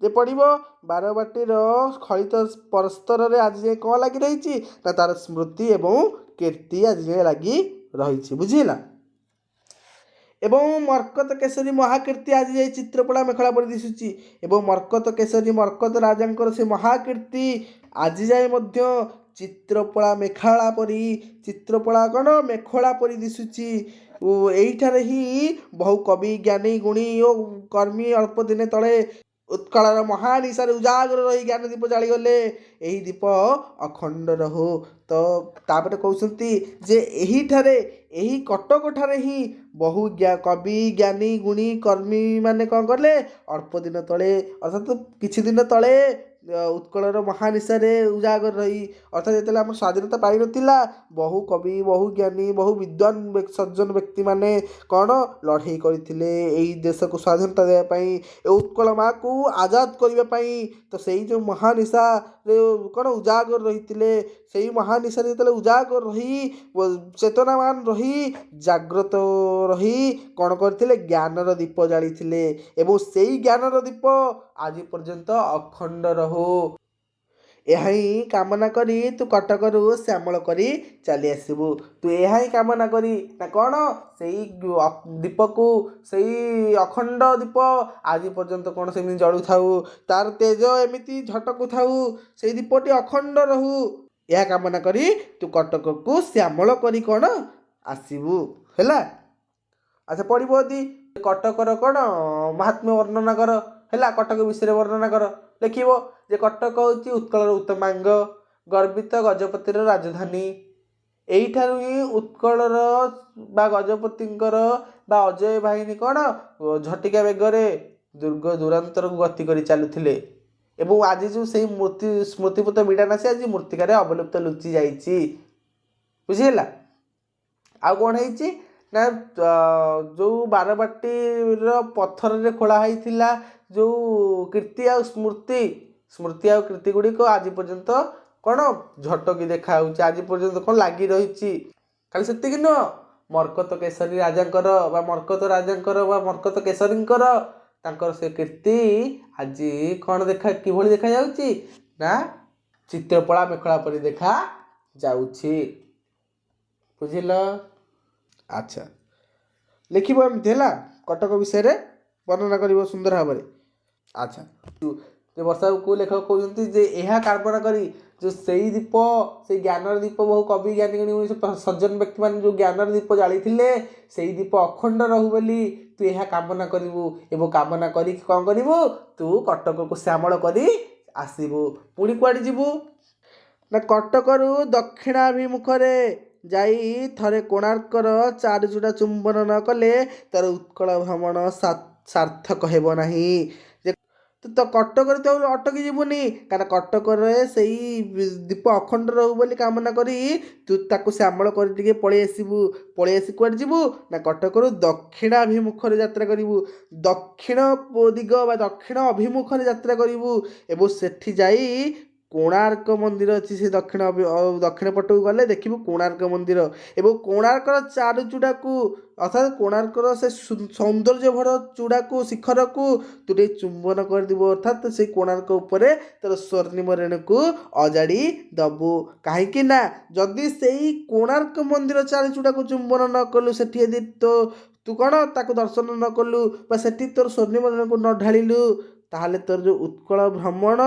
ଯେ ପଡ଼ିବ ବାରବାଟୀର ଖଳିତ ପ୍ରସ୍ତରରେ ଆଜି ଯାଏ କ'ଣ ଲାଗି ରହିଛି ନା ତାର ସ୍ମୃତି ଏବଂ କୀର୍ତ୍ତି ଆଜି ଯାଏ ଲାଗି ରହିଛି। ବୁଝିଲା? ଏବଂ ମର୍କତ କେଶରୀ ମହାକୀର୍ତ୍ତି ଆଜି ଯାଇ ଚିତ୍ରପଳା ମେଖଳା ପରି ଦିଶୁଛି ଏବଂ ମର୍କତ କେଶରୀ ମର୍କତ ରାଜାଙ୍କର ସେ ମହାକୀର୍ତ୍ତି ଆଜି ଯାଏ ମଧ୍ୟ ଚିତ୍ରପଳା ମେଖଳା ପରି ଚିତ୍ରପଳା କ'ଣ ମେଖଳା ପରି ଦିଶୁଛି। ଏଇଠାରେ ହିଁ ବହୁ କବି ଜ୍ଞାନୀ ଗୁଣୀ ଓ କର୍ମୀ ଅଳ୍ପ ଦିନ ତଳେ ଉତ୍କଳର ମହାନିଶାରେ ଉଜାଗର ରହି ଜ୍ଞାନ ଦୀପ ଜାଳିଗଲେ ଏହି ଦୀପ ଅଖଣ୍ଡ ରହୁ। ତ ତାପରେ କହୁଛନ୍ତି ଯେ ଏହିଠାରେ ଏହି କଟକଠାରେ ହିଁ ବହୁ କବି ଜ୍ଞାନୀ ଗୁଣୀ କର୍ମୀ ମାନେ କ'ଣ କଲେ ଅଳ୍ପ ଦିନ ତଳେ ଅର୍ଥାତ୍ କିଛି ଦିନ ତଳେ ଉତ୍କଳର ମହାନିଶାରେ ଉଜାଗର ରହି ଅର୍ଥାତ୍ ଯେତେବେଳେ ଆମ ସ୍ୱାଧୀନତା ପାଇନଥିଲା ବହୁ କବି ବହୁ ଜ୍ଞାନୀ ବହୁ ବିଦ୍ୱାନ ସଜ୍ଜନ ବ୍ୟକ୍ତିମାନେ କ'ଣ ଲଢ଼େଇ କରିଥିଲେ ଏହି ଦେଶକୁ ସ୍ୱାଧୀନତା ଦେବା ପାଇଁ, ଏ ଉତ୍କଳ ମାଆକୁ ଆଜାଦ କରିବା ପାଇଁ। ତ ସେଇ ଯେଉଁ ମହାନିଶାରେ କ'ଣ ଉଜାଗର ରହିଥିଲେ, ସେଇ ମହାନିଶାରେ ଯେତେବେଳେ ଉଜାଗର ରହି ଚେତନାମାନ ରହି ଜାଗ୍ରତ ରହି କ'ଣ କରିଥିଲେ ଜ୍ଞାନର ଦୀପ ଜାଳିଥିଲେ ଏବଂ ସେଇ ଜ୍ଞାନର ଦୀପ ଆଜି ପର୍ଯ୍ୟନ୍ତ ଅଖଣ୍ଡ ରହୁ। ଏହା ହିଁ କାମନା କରି ତୁ କଟକରୁ ଶ୍ୟାମଳ କରି ଚାଲି ଆସିବୁ। ତୁ ଏହା ହିଁ କାମନା କରି ନା କ'ଣ ସେଇ ଦୀପକୁ ସେଇ ଅଖଣ୍ଡ ଦୀପ ଆଜି ପର୍ଯ୍ୟନ୍ତ କ'ଣ ସେମିତି ଜଳୁଥାଉ, ତାର ତେଜ ଏମିତି ଝଟକୁଥାଉ, ସେଇ ଦୀପଟି ଅଖଣ୍ଡ ରହୁ। ଏହା କାମନା କରି ତୁ କଟକକୁ ଶ୍ୟାମଳ କରି କ'ଣ ଆସିବୁ ହେଲା। ଆଚ୍ଛା ପଢ଼ିବ ଯଦି କଟକର କ'ଣ ମାହାତ୍ମ୍ୟ ବର୍ଣ୍ଣନା କର ହେଲା। କଟକ ବିଷୟରେ ବର୍ଣ୍ଣନା କର। ଲେଖିବ ଯେ କଟକ ହେଉଛି ଉତ୍କଳର ଉତ୍ତମାଙ୍ଗ, ଗର୍ବିତ ଗଜପତିର ରାଜଧାନୀ। ଏଇଠାରୁ ହିଁ ଉତ୍କଳର ବା ଗଜପତିଙ୍କର ବା ଅଜୟ ବାହିନୀ କ'ଣ ଝଟିକା ବେଗରେ ଦୁର୍ଗ ଦୂରାନ୍ତରକୁ ଗତି କରି ଚାଲୁଥିଲେ ଏବଂ ଆଜି ଯେଉଁ ସେଇ ସ୍ମୃତିପୂତ ବିଡ଼ାନାସୀ ଆଜି ମୃତ୍ତିକାରେ ଅବଲୁପ୍ତ ଲୁଚି ଯାଇଛି। ବୁଝିହେଲା। ଆଉ କ'ଣ ହେଇଛି ନା ଯେଉଁ ବାରବାଟୀର ପଥରରେ ଖୋଳା ହେଇଥିଲା ଯେଉଁ କୀର୍ତ୍ତି ଆଉ ସ୍ମୃତି ଆଉ କୀର୍ତ୍ତି ଗୁଡ଼ିକ ଆଜି ପର୍ଯ୍ୟନ୍ତ କ'ଣ ଝଟକି ଦେଖାହେଉଛି, ଆଜି ପର୍ଯ୍ୟନ୍ତ କ'ଣ ଲାଗି ରହିଛି। ଖାଲି ସେତିକି ନୁହଁ, ମର୍କତ କେଶରୀ ରାଜାଙ୍କର ବା ମର୍କତ କେଶରୀଙ୍କର ତାଙ୍କର ସେ କୀର୍ତ୍ତି ଆଜି କ'ଣ କିଭଳି ଦେଖାଯାଉଛି ନା ଚିତ୍ରପଳା ମେଖଳା ପରି ଦେଖାଯାଉଛି। ବୁଝିଲ। ଆଚ୍ଛା ଲେଖିବ ଏମିତି ହେଲା। କଟକ ବିଷୟରେ ବର୍ଣ୍ଣନା କରିବ ସୁନ୍ଦର ଭାବରେ। ଆଚ୍ଛା ବର୍ଷାକୁ ଲେଖକ କହୁଛନ୍ତି ଯେ ଏହା କାଳ୍ପନା କରି ଯେଉଁ ସେଇ ଦୀପ, ସେଇ ଜ୍ଞାନର ଦୀପ ବହୁ କବି ଜ୍ଞାନୀ ସଜ୍ଜନ ବ୍ୟକ୍ତିମାନେ ଯେଉଁ ଜ୍ଞାନର ଦୀପ ଜାଳିଥିଲେ ସେଇ ଦୀପ ଅଖଣ୍ଡ ରହୁ ବୋଲି ତୁ ଏହା କାମନା କରିବୁ ଏବଂ କାମନା କରିକି କ'ଣ କରିବୁ ତୁ କଟକକୁ ଶ୍ୟାମଳ କରି ଆସିବୁ। ପୁଣି କୁଆଡ଼େ ଯିବୁ ନା କଟକରୁ ଦକ୍ଷିଣାଭିମୁଖରେ ଯାଇ ଥରେ କୋଣାର୍କର ଚାରିଚୂଡ଼ା ଚୁମ୍ବନ ନ କଲେ ତାର ଉତ୍କଳ ଭ୍ରମଣ ସାର୍ଥକ ହେବ ନାହିଁ। ତୁ ତ କଟକରେ ତ ଅଟକି ଯିବୁନି, କାରଣ କଟକରେ ସେଇ ଦୀପ ଅଖଣ୍ଡ ରହୁ ବୋଲି କାମନା କରି ତୁ ତାକୁ ଶ୍ୟାମଳ କରି ଟିକେ ପଳେଇ ଆସିବୁ। ପଳେଇ ଆସି କୁଆଡ଼େ ଯିବୁ ନା କଟକରୁ ଦକ୍ଷିଣାଭିମୁଖରେ ଯାତ୍ରା କରିବୁ। ଦକ୍ଷିଣ ଦିଗ ବା ଦକ୍ଷିଣ ଅଭିମୁଖରେ ଯାତ୍ରା କରିବୁ ଏବଂ ସେଠି ଯାଇ କୋଣାର୍କ ମନ୍ଦିର ଅଛି, ସେ ଦକ୍ଷିଣ ପଟକୁ ଗଲେ ଦେଖିବୁ କୋଣାର୍କ ମନ୍ଦିର ଏବଂ କୋଣାର୍କର ଚାରିଚୂଡ଼ାକୁ ଅର୍ଥାତ୍ କୋଣାର୍କର ସେ ସୌନ୍ଦର୍ଯ୍ୟ ଭରା ଚୂଡ଼ାକୁ ଶିଖରକୁ ତୁ ଟିକେ ଚୁମ୍ବନ କରିଦେବୁ। ଅର୍ଥାତ୍ ସେଇ କୋଣାର୍କ ଉପରେ ତୋର ସ୍ୱର୍ଣ୍ଣିମ ରେଣୁକୁ ଅଜାଡ଼ି ଦେବୁ। କାହିଁକି ନା ଯଦି ସେଇ କୋଣାର୍କ ମନ୍ଦିର ଚାରିଚୂଡ଼ାକୁ ଚୁମ୍ବନ ନ କଲୁ, ସେଠି ଯଦି ତୁ କ'ଣ ତାକୁ ଦର୍ଶନ ନ କଲୁ ବା ସେଠି ତୋର ସ୍ୱର୍ଣ୍ଣିମ ରେଣୁକୁ ନ ଢାଳିଲୁ ତାହେଲେ ତୋର ଯେଉଁ ଉତ୍କଳ ଭ୍ରମଣ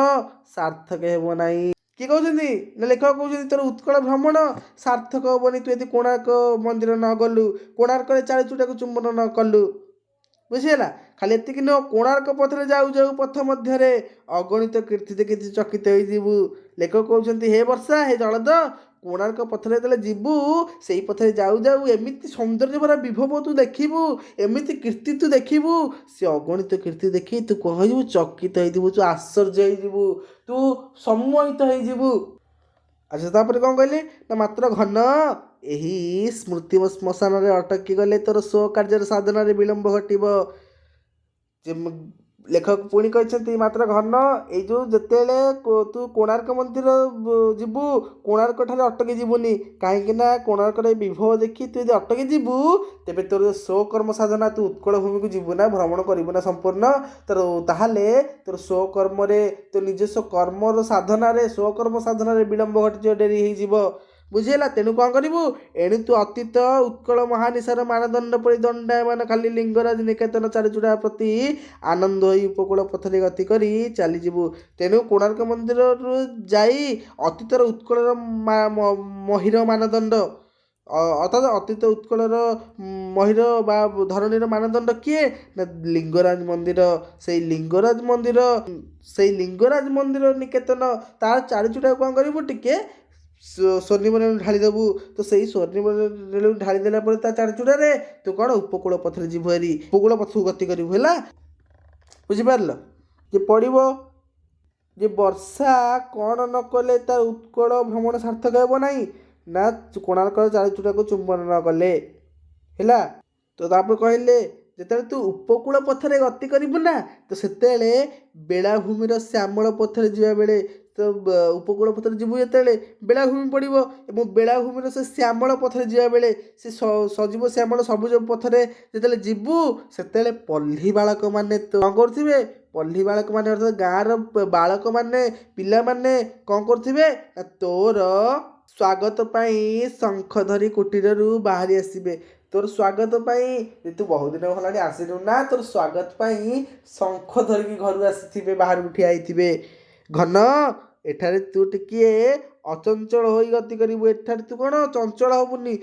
ସାର୍ଥକ ହେବ ନାହିଁ। କିଏ କହୁଛନ୍ତି ନା ଲେଖକ କହୁଛନ୍ତି ତୋର ଉତ୍କଳ ଭ୍ରମଣ ସାର୍ଥକ ହେବନି ତୁ ଯଦି କୋଣାର୍କ ମନ୍ଦିର ନ ଗଲୁ, କୋଣାର୍କରେ ଚାରିଚୂଡ଼ାକୁ ଚୁମ୍ବନ ନ କଲୁ। ବୁଝିହେଲା। ଖାଲି ଏତିକି ନୁହଁ, କୋଣାର୍କ ପଥରେ ଯାଉ ଯାଉ ପଥ ମଧ୍ୟରେ ଅଗଣିତ କୀର୍ତ୍ତି ଦେଖି ଚକିତ ହୋଇଯିବୁ। ଲେଖକ କହୁଛନ୍ତି ହେ ବର୍ଷା, ହେ ଜଳଦ, କୋଣାର୍କ ପଥରେ ଯେତେବେଳେ ଯିବୁ ସେଇ ପଥରେ ଯାଉ ଯାଉ ଏମିତି ସୌନ୍ଦର୍ଯ୍ୟ ଭରା ବିଭବ ତୁ ଦେଖିବୁ, ଏମିତି କୀର୍ତ୍ତି ତୁ ଦେଖିବୁ, ସେ ଅଗଣିତ କୀର୍ତ୍ତି ଦେଖି ତୁ କ'ଣ ହେଇଯିବୁ ଚକିତ ହେଇଯିବୁ, ତୁ ଆଶ୍ଚର୍ଯ୍ୟ ହେଇଯିବୁ, ତୁ ସମ୍ମୋହିତ ହେଇଯିବୁ। ଆଚ୍ଛା ତାପରେ କ'ଣ କହିଲେ ନା ମାତ୍ର ଘନ ଏହି ସ୍ମୃତି ଶ୍ମଶାନରେ ଅଟକି ଗଲେ ତୋର ସ୍ୱ କାର୍ଯ୍ୟର ସାଧନାରେ ବିଳମ୍ବ ଘଟିବ। ଲେଖକ ପୁଣି କହିଛନ୍ତି ମାତ୍ର ଘନ ଏଇ ଯେଉଁ ଯେତେବେଳେ ତୁ କୋଣାର୍କ ମନ୍ଦିର ଯିବୁ କୋଣାର୍କ ଠାରେ ଅଟକି ଯିବୁନି। କାହିଁକି ନା କୋଣାର୍କର ଏ ବିଭବ ଦେଖି ତୁ ଯଦି ଅଟକି ଯିବୁ ତେବେ ତୋର ସ୍ୱକର୍ମ ସାଧନା ତୁ ଉତ୍କଳ ଭୂମିକୁ ଯିବୁ ନା, ଭ୍ରମଣ କରିବୁ ନା ସମ୍ପୂର୍ଣ୍ଣ। ତାହେଲେ ତୋର ସ୍ୱକର୍ମରେ ତୋ ନିଜସ୍ୱ କର୍ମର ସାଧନାରେ ସ୍ୱକର୍ମ ସାଧନାରେ ବିଳମ୍ବ ଘଟିଯିବ, ଡେରି ହେଇଯିବ। ବୁଝିହେଲା। ତେଣୁ କ'ଣ କରିବୁ, ଏଣୁ ତୁ ଅତୀତ ଉତ୍କଳ ମହାନିଶାର ମାନଦଣ୍ଡ ପରି ଦଣ୍ଡାୟମାନ ଖାଲି ଲିଙ୍ଗରାଜ ନିକେତନ ଚାରିଚୂଡ଼ା ପ୍ରତି ଆନନ୍ଦ ହୋଇ ଉପକୂଳ ପଥରେ ଗତି କରି ଚାଲିଯିବୁ। ତେଣୁ କୋଣାର୍କ ମନ୍ଦିରରୁ ଯାଇ ଅତୀତର ଉତ୍କଳର ମହିର ମାନଦଣ୍ଡ ଅର୍ଥାତ୍ ଅତୀତ ଉତ୍କଳର ମହିର ବା ଧରଣୀର ମାନଦଣ୍ଡ କିଏ ନା ଲିଙ୍ଗରାଜ ମନ୍ଦିର। ସେଇ ଲିଙ୍ଗରାଜ ମନ୍ଦିର ନିକେତନ ତାର ଚାରିଚୁଟାକୁ କ'ଣ କରିବୁ ଟିକେ ସ୍ୱର୍ଣ୍ଣିମ ଢାଳି ଦେବୁ। ତ ସେଇ ସ୍ୱର୍ଣ୍ଣିମ ଢାଳି ଦେଲା ପରେ ତା ଚାରିଚୁଟାରେ ତୁ କ'ଣ ଉପକୂଳ ପଥରେ ଯିବୁ ହେରି, ଉପକୂଳ ପଥକୁ ଗତି କରିବୁ ହେଲା। ବୁଝିପାରିଲ? ଯେ ପଡ଼ିବ ଯେ ବର୍ଷା କ'ଣ ନ କଲେ ତା ଉତ୍କଳ ଭ୍ରମଣ ସାର୍ଥକ ହେବ ନାହିଁ ନା କୋଣାର୍କର ଚାରିଚୁଟାକୁ ଚୁମ୍ବନ ନ କଲେ ହେଲା। ତ ତାପରେ କହିଲେ ଯେତେବେଳେ ତୁ ଉପକୂଳ ପଥରେ ଗତି କରିବୁ ନା ତ ସେତେବେଳେ ବେଳାଭୂମିର ଶ୍ୟାମଳ ପଥରେ ଯିବା ବେଳେ ତ ଉପକୂଳ ପଥରେ ଯିବୁ ଯେତେବେଳେ ବେଳାଭୂମି ପଡ଼ିବ ଏବଂ ବେଳାଭୂମିର ସେ ଶ୍ୟାମଳ ପଥରେ ଯିବା ବେଳେ ସେ ସଜୀବ ଶ୍ୟାମଳ ସବୁଜ ପଥରେ ଯେତେବେଳେ ଯିବୁ ସେତେବେଳେ ପଲ୍ଲୀ ବାଳକମାନେ କ'ଣ କରୁଥିବେ, ପଲ୍ଲୀ ବାଳକମାନେ ଅର୍ଥାତ୍ ଗାଁର ବାଳକମାନେ ପିଲାମାନେ କ'ଣ କରୁଥିବେ ନା ତୋର ସ୍ୱାଗତ ପାଇଁ ଶଙ୍ଖ ଧରି କୁଟୀରରୁ ବାହାରି ଆସିବେ। ତୋର ସ୍ୱାଗତ ପାଇଁ ତୁ ବହୁତ ଦିନ ହେଲାଣି ଆସିଲୁ ନା, ତୋର ସ୍ୱାଗତ ପାଇଁ ଶଙ୍ଖ ଧରିକି ଘରୁ ଆସିଥିବେ, ବାହାରକୁ ଠିଆ ହେଇଥିବେ। ଘନ ଏଠାରେ ତୁ ଟିକିଏ ଅଚଞ୍ଚଳ ହୋଇ ଗତି କରିବୁ। ଏଠାରେ ତୁ କ'ଣ ଚଞ୍ଚଳ ହେବୁନି,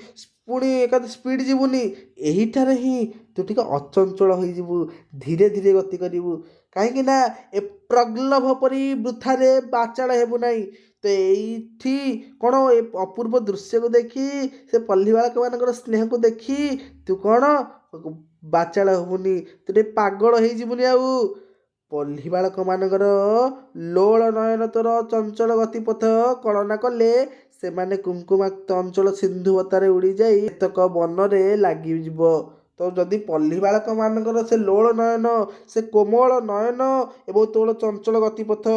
ପୁଣି ଏକାଥରେ ସ୍ପିଡ଼ ଯିବୁନି। ଏହିଠାରେ ହିଁ ତୁ ଟିକେ ଅଚଞ୍ଚଳ ହୋଇଯିବୁ, ଧୀରେ ଧୀରେ ଗତି କରିବୁ। କାହିଁକି ନା ଏ ପ୍ରଗଲ୍ଭ ପରି ବୃଥାରେ ବାଚାଳ ହେବୁ ନାହିଁ। ତ ଏଇଠି କ'ଣ ଏ ଅପୂର୍ବ ଦୃଶ୍ୟକୁ ଦେଖି ସେ ପଲ୍ଲୀ ବାଳକମାନଙ୍କର ସ୍ନେହକୁ ଦେଖି ତୁ କ'ଣ ବାଚାଳ ହେବୁନି, ତୁ ଟିକେ ପାଗଳ ହେଇଯିବୁନି ଆଉ। ପଲ୍ଲୀ ବାଳକମାନଙ୍କର ଲୋଳ ନୟନ ତୋର ଚଞ୍ଚଳ ଗତିପଥ କଳନା କଲେ ସେମାନେ କୁଙ୍କୁମାକ୍ତ ଅଞ୍ଚଳ ସିନ୍ଧୁବତାରେ ଉଡ଼ିଯାଇ କେତେକ ବନରେ ଲାଗିଯିବ। ତ ଯଦି ପଲ୍ଲୀ ବାଳକମାନଙ୍କର ସେ ଲୋଳ ନୟନ, ସେ କୋମଳ ନୟନ ଏବଂ ତୋର ଚଞ୍ଚଳ ଗତିପଥ,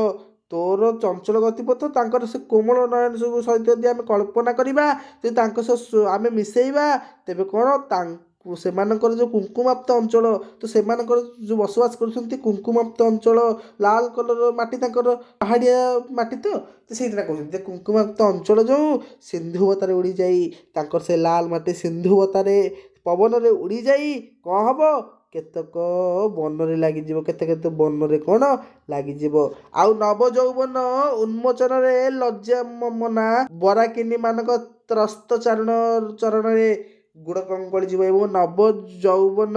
ତାଙ୍କର ସେ କୋମଳ ନୟନ ସବୁ ସହିତ ଯଦି ଆମେ କଳ୍ପନା କରିବା, ଯଦି ତାଙ୍କ ସହ ଆମେ ମିଶାଇବା, ତେବେ କ'ଣ ସେମାନଙ୍କର ଯେଉଁ କୁଙ୍କୁମାପ୍ତ ଅଞ୍ଚଳ, ତ ସେମାନଙ୍କର ଯେଉଁ ବସବାସ କରୁଛନ୍ତି କୁଙ୍କୁମାପ୍ତ ଅଞ୍ଚଳ, ଲାଲ କଲର ମାଟି ତାଙ୍କର, ପାହାଡ଼ିଆ ମାଟି, ତ ସେଇଟା କହୁଛନ୍ତି ଯେ କୁଙ୍କୁମାପ୍ତ ଅଞ୍ଚଳ ଯେଉଁ ସିନ୍ଧୁବତାରେ ଉଡ଼ିଯାଇ ତାଙ୍କର ସେ ଲାଲ ମାଟି ସିନ୍ଧୁବତାରେ ପବନରେ ଉଡ଼ିଯାଇ କ'ଣ ହେବ, କେତେକ ବନରେ ଲାଗିଯିବ, କେତେ ବନରେ କ'ଣ ଲାଗିଯିବ। ଆଉ ନବ ଯୌବନ ଉନ୍ମୋଚନରେ ଲଜ୍ଜାମନା ବରାକିନୀ ମାନଙ୍କ ତ୍ରସ୍ତ ଚରଣରେ ଗୁଡ଼ କଙ୍କଳି ଯିବ। ଏବଂ ନବ ଯୌବନ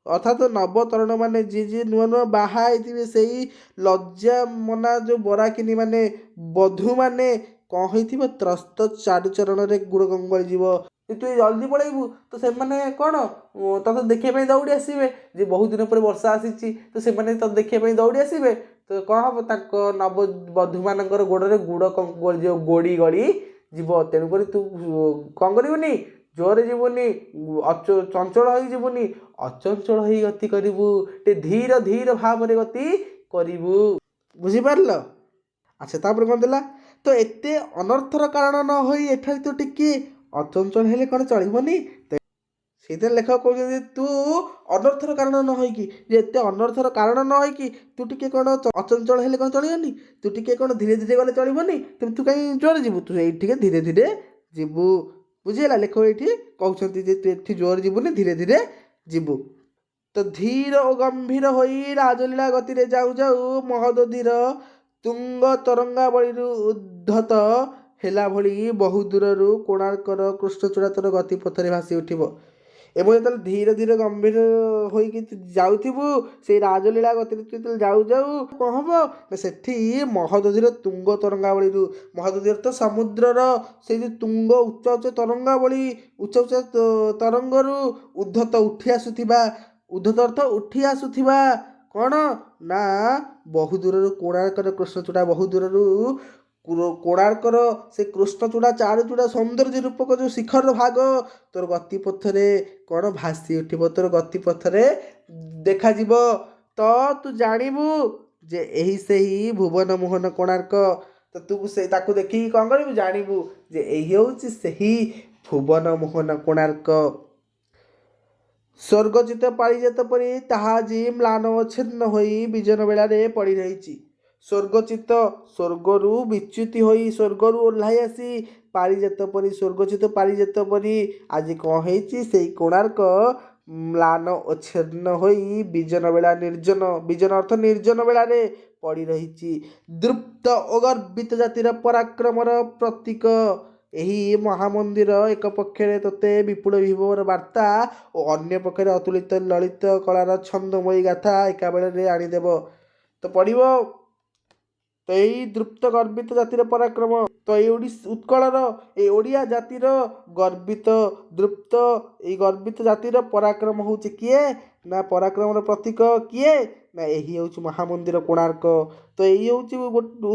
ଅର୍ଥାତ୍ ନବତରୁଣ ମାନେ ଯିଏ ନୂଆ ନୂଆ ବାହା ହେଇଥିବେ ସେଇ ଲଜ୍ଜାମନା ଯେଉଁ ବରାକିନୀ ମାନେ ବଧୂମାନେ କ'ଣ ହେଇଥିବ, ତ୍ରସ୍ତ ଚାରୁଚରଣରେ ଗୁଡ଼ କଙ୍କଳି ଯିବ। ତୁ ଜଲ୍ଦି ପଳେଇବୁ ତ ସେମାନେ କ'ଣ ତତେ ଦେଖିବା ପାଇଁ ଦୌଡ଼ି ଆସିବେ, ଯେ ବହୁତ ଦିନ ପରେ ବର୍ଷା ଆସିଛି ତ ସେମାନେ ତତେ ଦେଖିବା ପାଇଁ ଦୌଡ଼ି ଆସିବେ। ତ କ'ଣ ହେବ, ତାଙ୍କ ନବବଧୂମାନଙ୍କର ଗୋଡ଼ରେ ଗୁଡ଼ କଙ୍କଳି ଯିବ, ଗୋଡ଼ି ଗଡ଼ି ଯିବ। ତେଣୁକରି ତୁ କ'ଣ କରିବୁନି, ଜୋରରେ ଯିବୁନି, ଚଞ୍ଚଳ ହୋଇ ଯିବୁନି, ଅଚଞ୍ଚଳ ହୋଇ ଗତି କରିବୁ, ଟିକେ ଧୀର ଧୀର ଭାବରେ ଗତି କରିବୁ। ବୁଝିପାରିଲ? ଆଚ୍ଛା, ତାପରେ କ'ଣ ଦେଲା, ତ ଏତେ ଅନର୍ଥର କାରଣ ନ ହୋଇ ଏଠାରେ ତୁ ଟିକେ ଅଚଞ୍ଚଳ ହେଲେ କ'ଣ ଚଳିବନି। ସେଇଥିରେ ଲେଖକ କହୁଛନ୍ତି ତୁ ଅନର୍ଥର କାରଣ ନ ହୋଇକି, ଯେ ଏତେ ଅନର୍ଥର କାରଣ ନ ହୋଇକି ତୁ ଟିକେ କ'ଣ ଅଚଞ୍ଚଳ ହେଲେ କ'ଣ ଚଳିବନି, ତୁ ଟିକେ କ'ଣ ଧୀରେ ଧୀରେ ଗଲେ ଚଳିବନି, ତେବେ ତୁ କାହିଁ ଜୋରରେ ଯିବୁ, ତୁ ଏଇଠି ଟିକେ ଧୀରେ ଧୀରେ ଯିବୁ। ବୁଝିହେଲା? ଲେଖକ ଏଇଠି କହୁଛନ୍ତି ଯେ ତୁ ଏଠି ଜୋରରେ ଯିବୁନି, ଧୀରେ ଧୀରେ ଯିବୁ। ତ ଧୀର ଓ ଗମ୍ଭୀର ହୋଇ ରାଜଲୀଳା ଗତିରେ ଯାଉ ଯାଉ ମହୋଦଧିର ତୁଙ୍ଗ ତରଙ୍ଗାବଳୀରୁ ଉଦ୍ଧତ ହେଲା ଭଳି ବହୁ ଦୂରରୁ କୋଣାର୍କର କୃଷ୍ଣଚୂଡ଼ା ତୋର ଗତିପଥରେ ଭାସି ଉଠିବ। ଏବଂ ଯେତେବେଳେ ଧୀରେ ଧୀରେ ଗମ୍ଭୀର ହୋଇକି ଯାଉଥିବୁ ସେଇ ରାଜଲୀଳା ଗତିରେ ତୁ ଯେତେବେଳେ ଯାଉ ଯାଉ କ'ଣ ହେବ ନା ସେଠି ମହୋଦଧିର ତୁଙ୍ଗ ତରଙ୍ଗାବଳୀରୁ, ମହୋଦଧିର ତ ସମୁଦ୍ରର ସେଇ ଯେଉଁ ତୁଙ୍ଗ ଉଚ୍ଚ ଉଚ୍ଚ ତରଙ୍ଗାବଳୀ, ଉଚ୍ଚ ଉଚ୍ଚ ତରଙ୍ଗରୁ ଉଦ୍ଧତ ଅର୍ଥ ଉଠି ଆସୁଥିବା କ'ଣ ନା ବହୁ ଦୂରରୁ କୋଣାର୍କର କୃଷ୍ଣଚୂଡ଼ା, ବହୁ ଦୂରରୁ କୋଣାର୍କର ସେ କୃଷ୍ଣଚୂଡ଼ା ଚାରୁଚୂଡ଼ା ସୌନ୍ଦର୍ଯ୍ୟ ରୂପକ ଯେଉଁ ଶିଖର ଭାଗ ତୋର ଗତିପଥରେ କ'ଣ ଭାସି ଉଠିବ, ତୋର ଗତିପଥରେ ଦେଖାଯିବ। ତ ତୁ ଜାଣିବୁ ଯେ ଏହି ସେହି ଭୁବନ ମୋହନ କୋଣାର୍କ। ତ ତୁ ତାକୁ ଦେଖିକି କ'ଣ କରିବୁ, ଜାଣିବୁ ଯେ ଏହି ହେଉଛି ସେହି ଭୁବନ ମୋହନ କୋଣାର୍କ। ସ୍ୱର୍ଗଚିତ ପାରିଜାତ ପରି ତାହା ଆଜି ମ୍ଳାନ ଅଚ୍ଛିନ୍ନ ହୋଇ ବିଜନ ବେଳାରେ ପଡ଼ି ରହିଛି। ସ୍ୱର୍ଗଚିତ, ସ୍ୱର୍ଗରୁ ବିଚ୍ୟୁତି ହୋଇ, ସ୍ୱର୍ଗରୁ ଓହ୍ଲାଇ ଆସି ସ୍ୱର୍ଗଚିତ ପାରିଜାତ ପରି ଆଜି କ'ଣ ହେଇଛି, ସେଇ କୋଣାର୍କ ମ୍ଳାନ ଅଚ୍ଛିନ୍ନ ହୋଇ ବିଜନ ବେଳା, ବିଜନ ଅର୍ଥ ନିର୍ଜନ ବେଳାରେ ପଡ଼ି ରହିଛି। ଦୃପ୍ତ ଓ ଗର୍ବିତ ଜାତିର ପରାକ୍ରମର ପ୍ରତୀକ ଏହି ମହାମନ୍ଦିର ଏକ ପକ୍ଷରେ ତୋତେ ବିପୁଳ ବିଭବର ବାର୍ତ୍ତା ଓ ଅନ୍ୟ ପକ୍ଷରେ ଅତୁଳିତ ଲଳିତ କଳାର ଛନ୍ଦମୟୀ ଗାଥା ଏକାବେଳରେ ଆଣିଦେବ। ତ ପଡ଼ିବ ତ ଏଇ ଦୃପ୍ତ ଗର୍ବିତ ଜାତିର ପରାକ୍ରମ, ତ ଏଇ ଉତ୍କଳର ଏଇ ଓଡ଼ିଆ ଜାତିର ଗର୍ବିତ ଦୃପ୍ତ ଏଇ ଗର୍ବିତ ଜାତିର ପରାକ୍ରମ ହେଉଛି କିଏ? ନା ପରାକ୍ରମର ପ୍ରତୀକ କିଏ? ନା ଏହି ହେଉଛି ମହାମନ୍ଦିର କୋଣାର୍କ। ତ ଏଇ ହେଉଛି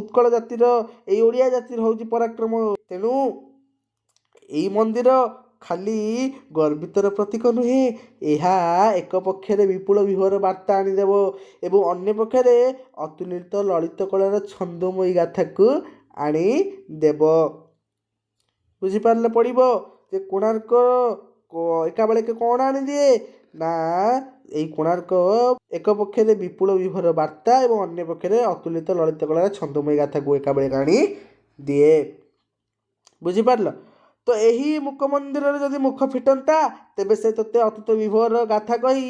ଉତ୍କଳ ଜାତିର ଏଇ ଓଡ଼ିଆ ଜାତିର ହେଉଛି ପରାକ୍ରମ। ତେଣୁ ଏଇ ମନ୍ଦିର ଖାଲି ଗର୍ବିତର ପ୍ରତୀକ ନୁହେଁ, ଏହା ଏକ ପକ୍ଷରେ ବିପୁଳ ବିଭବର ବାର୍ତ୍ତା ଆଣିଦେବ ଏବଂ ଅନ୍ୟ ପକ୍ଷରେ ଅତୁଳିତ ଲଳିତ କଳାର ଛନ୍ଦମୟୀ ଗାଥାକୁ ଆଣିଦେବ। ବୁଝିପାରିଲେ? ପଡ଼ିବ ଯେ କୋଣାର୍କ ଏକାବେଳକେ କ'ଣ ଆଣିଦିଏ? ନା ଏଇ କୋଣାର୍କ ଏକ ପକ୍ଷରେ ବିପୁଳ ବିଭବର ବାର୍ତ୍ତା ଏବଂ ଅନ୍ୟ ପକ୍ଷରେ ଅତୁଳିତ ଲଳିତ କଳାର ଛନ୍ଦମୟୀ ଗାଥାକୁ ଏକାବେଳକେ ଆଣି ଦିଏ। ବୁଝିପାରିଲ? ତ ଏହି ମୁକ ମନ୍ଦିରରେ ଯଦି ମୁଖ ଫିଟନ୍ତା ତେବେ ସେ ତୋତେ ଅତୁତ ବିଭବର ଗାଥା କହି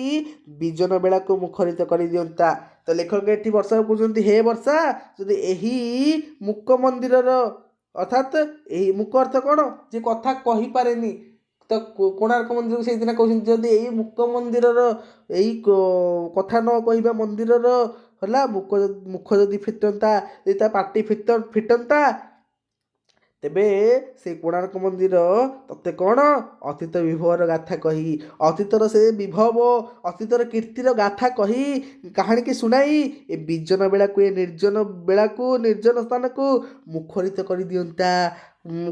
ବିଜନ ବେଳାକୁ ମୁଖରିତ କରିଦିଅନ୍ତା। ତ ଲେଖକ ଏଠି ବର୍ଷାକୁ କହୁଛନ୍ତି, ହେ ବର୍ଷା, ଯଦି ଏହି ମୁକ ମନ୍ଦିରର ଅର୍ଥାତ୍ ଏହି ମୁକ ଅର୍ଥ କ'ଣ? ଯେ କଥା କହିପାରେନି। ତ କୋଣାର୍କ ମନ୍ଦିରକୁ ସେଇଦିନ କହୁଛନ୍ତି ଯଦି ଏଇ ମୁକ ମନ୍ଦିରର ଏଇ କଥା ନ କହିବା ମନ୍ଦିରର ହେଲା ମୁଖ ଯଦି ଫିଟନ୍ତା, ଯଦି ତା ପାଟି ଫିଟନ୍ତା ତେବେ ସେ କୋଣାର୍କ ମନ୍ଦିର ତତେ କ'ଣ ଅତୀତ ବିଭବର ଗାଥା କହି ଅତୀତର ସେ ବିଭବ ଅତୀତର କୀର୍ତ୍ତିର ଗାଥା କହି କାହାଣୀକି ଶୁଣାଇ ଏ ବିଜନ ବେଳାକୁ ଏ ନିର୍ଜନ ବେଳାକୁ ନିର୍ଜନ ସ୍ଥାନକୁ ମୁଖରିତ କରିଦିଅନ୍ତା।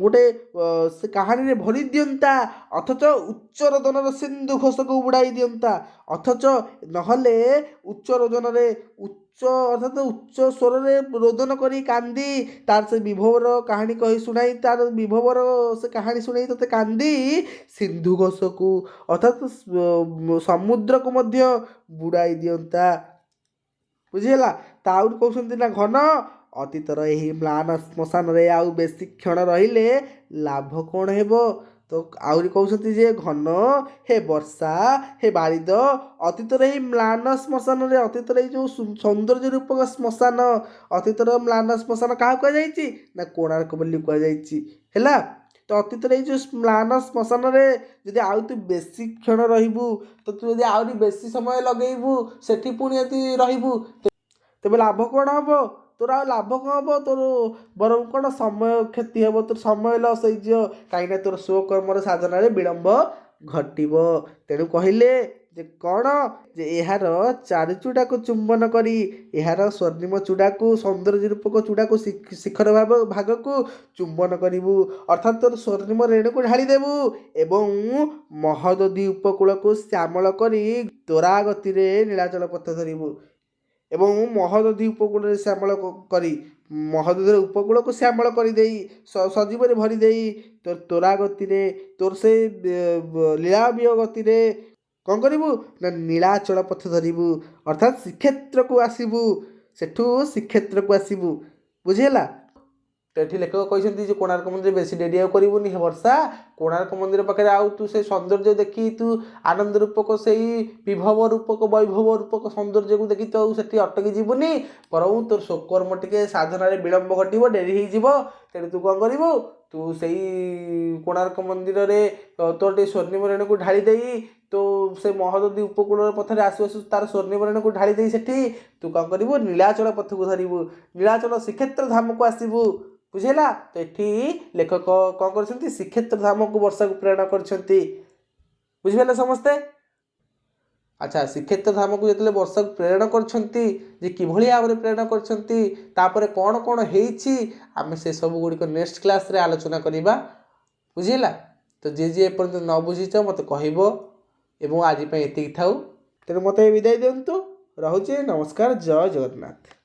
ଗୋଟେ ସେ କାହାଣୀରେ ଭରି ଦିଅନ୍ତା, ଅଥଚ ଉଚ୍ଚ ରୋଦନର ସିନ୍ଧୁ ଘୋଷକୁ ବୁଡ଼ାଇ ଦିଅନ୍ତା। ଅଥଚ ନହେଲେ ଉଚ୍ଚ ରୋଦନରେ ଅର୍ଥାତ୍ ଉଚ୍ଚ ସ୍ୱରରେ ରୋଦନ କରି କାନ୍ଦି ତାର ସେ ବିଭବର କାହାଣୀ କହି ଶୁଣାଇ ତାର ବିଭବର ସେ କାହାଣୀ ଶୁଣାଇ ତୋତେ କାନ୍ଦି ସିନ୍ଧୁ ଘୋଷକୁ ଅର୍ଥାତ୍ ସମୁଦ୍ରକୁ ମଧ୍ୟ ବୁଡ଼ାଇ ଦିଅନ୍ତା। ବୁଝିହେଲା? ତା ଆହୁରି କହୁଛନ୍ତି ନା ଘନ ଅତୀତର ଏହି ମ୍ଳାନ ଶ୍ମଶାନରେ ଆଉ ବେଶୀ କ୍ଷଣ ରହିଲେ ଲାଭ କ'ଣ ହେବ? ତ ଆହୁରି କହୁଛନ୍ତି ଯେ ଘନ, ହେ ବର୍ଷା, ହେ ବାରିଦ, ଅତୀତର ଏହି ମ୍ଳାନ ଶ୍ମଶାନରେ ଅତୀତର ଏଇ ଯେଉଁ ସୌନ୍ଦର୍ଯ୍ୟ ରୂପକ ଶ୍ମଶାନ ଅତୀତର ମ୍ଳାନ ଶ୍ମଶାନ କାହାକୁ କୁହାଯାଇଛି? ନା କୋଣାର୍କ ବୋଲି କୁହାଯାଇଛି। ହେଲା? ତ ଅତୀତର ଏଇ ଯେଉଁ ମ୍ଳାନ ଶ୍ମଶାନରେ ଯଦି ଆଉ ତୁ ବେଶୀ କ୍ଷଣ ରହିବୁ, ତ ତୁ ଯଦି ଆହୁରି ବେଶୀ ସମୟ ଲଗେଇବୁ ସେଠି ପୁଣି ଯଦି ରହିବୁ ତେବେ ଲାଭ କ'ଣ ହେବ? ତୋର ଆଉ ଲାଭ କ'ଣ ହେବ? ତୋର ବରଂ କ'ଣ ସମୟ କ୍ଷତି ହେବ, ତୋର ସମୟ ଲସ୍ ହେଇଯିବ, କାହିଁକିନା ତୋର ସ୍ୱକର୍ମର ସାଧନାରେ ବିଳମ୍ବ ଘଟିବ। ତେଣୁ କହିଲେ ଯେ କ'ଣ? ଯେ ଏହାର ଚାରିଚୂଡ଼ାକୁ ଚୁମ୍ବନ କରି ଏହାର ସ୍ୱର୍ଣ୍ଣିମ ଚୂଡ଼ାକୁ ସୌନ୍ଦର୍ଯ୍ୟ ରୂପକ ଚୂଡ଼ାକୁ ଶିଖର ଭାଗକୁ ଚୁମ୍ବନ କରିବୁ, ଅର୍ଥାତ୍ ତୋର ସ୍ୱର୍ଣ୍ଣିମ ରେଣୁକୁ ଢାଳିଦେବୁ ଏବଂ ମହୋଦଧି ଉପକୂଳକୁ ଶ୍ୟାମଳ କରି ତ୍ୱରା ଗତିରେ ନୀଳାଚଳ ପଥ ଧରିବୁ ଏବଂ ମହୋଦଧି ଉପକୂଳରେ ଶ୍ୟାମଳ କରି ମହୋଦଧିର ଉପକୂଳକୁ ଶ୍ୟାମଳ କରିଦେଇ ସଜୀବରେ ଭରିଦେଇ ତୋର ତ୍ୱରା ଗତିରେ ତୋର ସେ ଲୀଳାବିୟ ଗତିରେ କ'ଣ କରିବୁ? ନା ନୀଳାଚଳ ପଥ ଧରିବୁ, ଅର୍ଥାତ୍ ଶ୍ରୀକ୍ଷେତ୍ରକୁ ଆସିବୁ, ସେଠୁ ଶ୍ରୀକ୍ଷେତ୍ରକୁ ଆସିବୁ। ବୁଝିହେଲା? ତ ଏଠି ଲେଖକ କହିଛନ୍ତି ଯେ କୋଣାର୍କ ମନ୍ଦିର ବେଶୀ ଡେରି ଆଉ କରିବୁନି। ହେ ବର୍ଷା, କୋଣାର୍କ ମନ୍ଦିର ପାଖରେ ଆଉ ତୁ ସେ ସୌନ୍ଦର୍ଯ୍ୟ ଦେଖି ତୁ ଆନନ୍ଦ ରୂପକ ସେଇ ବିଭବ ରୂପକ ବୈଭବ ରୂପକ ସୌନ୍ଦର୍ଯ୍ୟକୁ ଦେଖି ତୁ ଆଉ ସେଠି ଅଟକି ଯିବୁନି, ବରଂ ତୋର ସ୍ୱକର୍ମ ଟିକେ ସାଧନାରେ ବିଳମ୍ବ ଘଟିବ, ଡେରି ହେଇଯିବ। ତେଣୁ ତୁ କ'ଣ କରିବୁ? ତୁ ସେଇ କୋଣାର୍କ ମନ୍ଦିରରେ ତୋର ଟିକେ ସ୍ୱର୍ଣ୍ଣିମ ରେଣୁକୁ ଢାଳି ଦେଇ ତୁ ସେ ମହୋଦଧି ଉପକୂଳର ପଥରେ ଆସୁ ଆସୁ ତାର ସ୍ୱର୍ଣ୍ଣିମ ରେଣୁକୁ ଢାଳି ଦେଇ ସେଠି ତୁ କ'ଣ କରିବୁ? ନୀଳାଚଳ ପଥକୁ ଧରିବୁ, ନୀଳାଚଳ ଶ୍ରୀକ୍ଷେତ୍ର ଧାମକୁ ଆସିବୁ। ବୁଝିଲା? ତ ଏଠି ଲେଖକ କ'ଣ କରିଛନ୍ତି? ଶ୍ରୀକ୍ଷେତ୍ର ଧାମକୁ ବର୍ଷାକୁ ପ୍ରେରଣା କରିଛନ୍ତି। ବୁଝିପାରିଲେ ସମସ୍ତେ? ଆଚ୍ଛା, ଶ୍ରୀକ୍ଷେତ୍ର ଧାମକୁ ଯେତେବେଳେ ବର୍ଷାକୁ ପ୍ରେରଣା କରିଛନ୍ତି ଯେ କିଭଳି ଭାବରେ ପ୍ରେରଣା କରିଛନ୍ତି, ତାପରେ କ'ଣ କ'ଣ ହେଇଛି, ଆମେ ସେସବୁ ଗୁଡ଼ିକ ନେକ୍ସଟ କ୍ଲାସ୍ରେ ଆଲୋଚନା କରିବା। ବୁଝିଲା? ତ ଯିଏ ଏପର୍ଯ୍ୟନ୍ତ ନ ବୁଝିଛ ମୋତେ କହିବ ଏବଂ ଆଜି ପାଇଁ ଏତିକି ଥାଉ। ତେଣୁ ମୋତେ ବିଦାୟ ଦିଅନ୍ତୁ। ରହୁଛି। ନମସ୍କାର। ଜୟ ଜଗନ୍ନାଥ।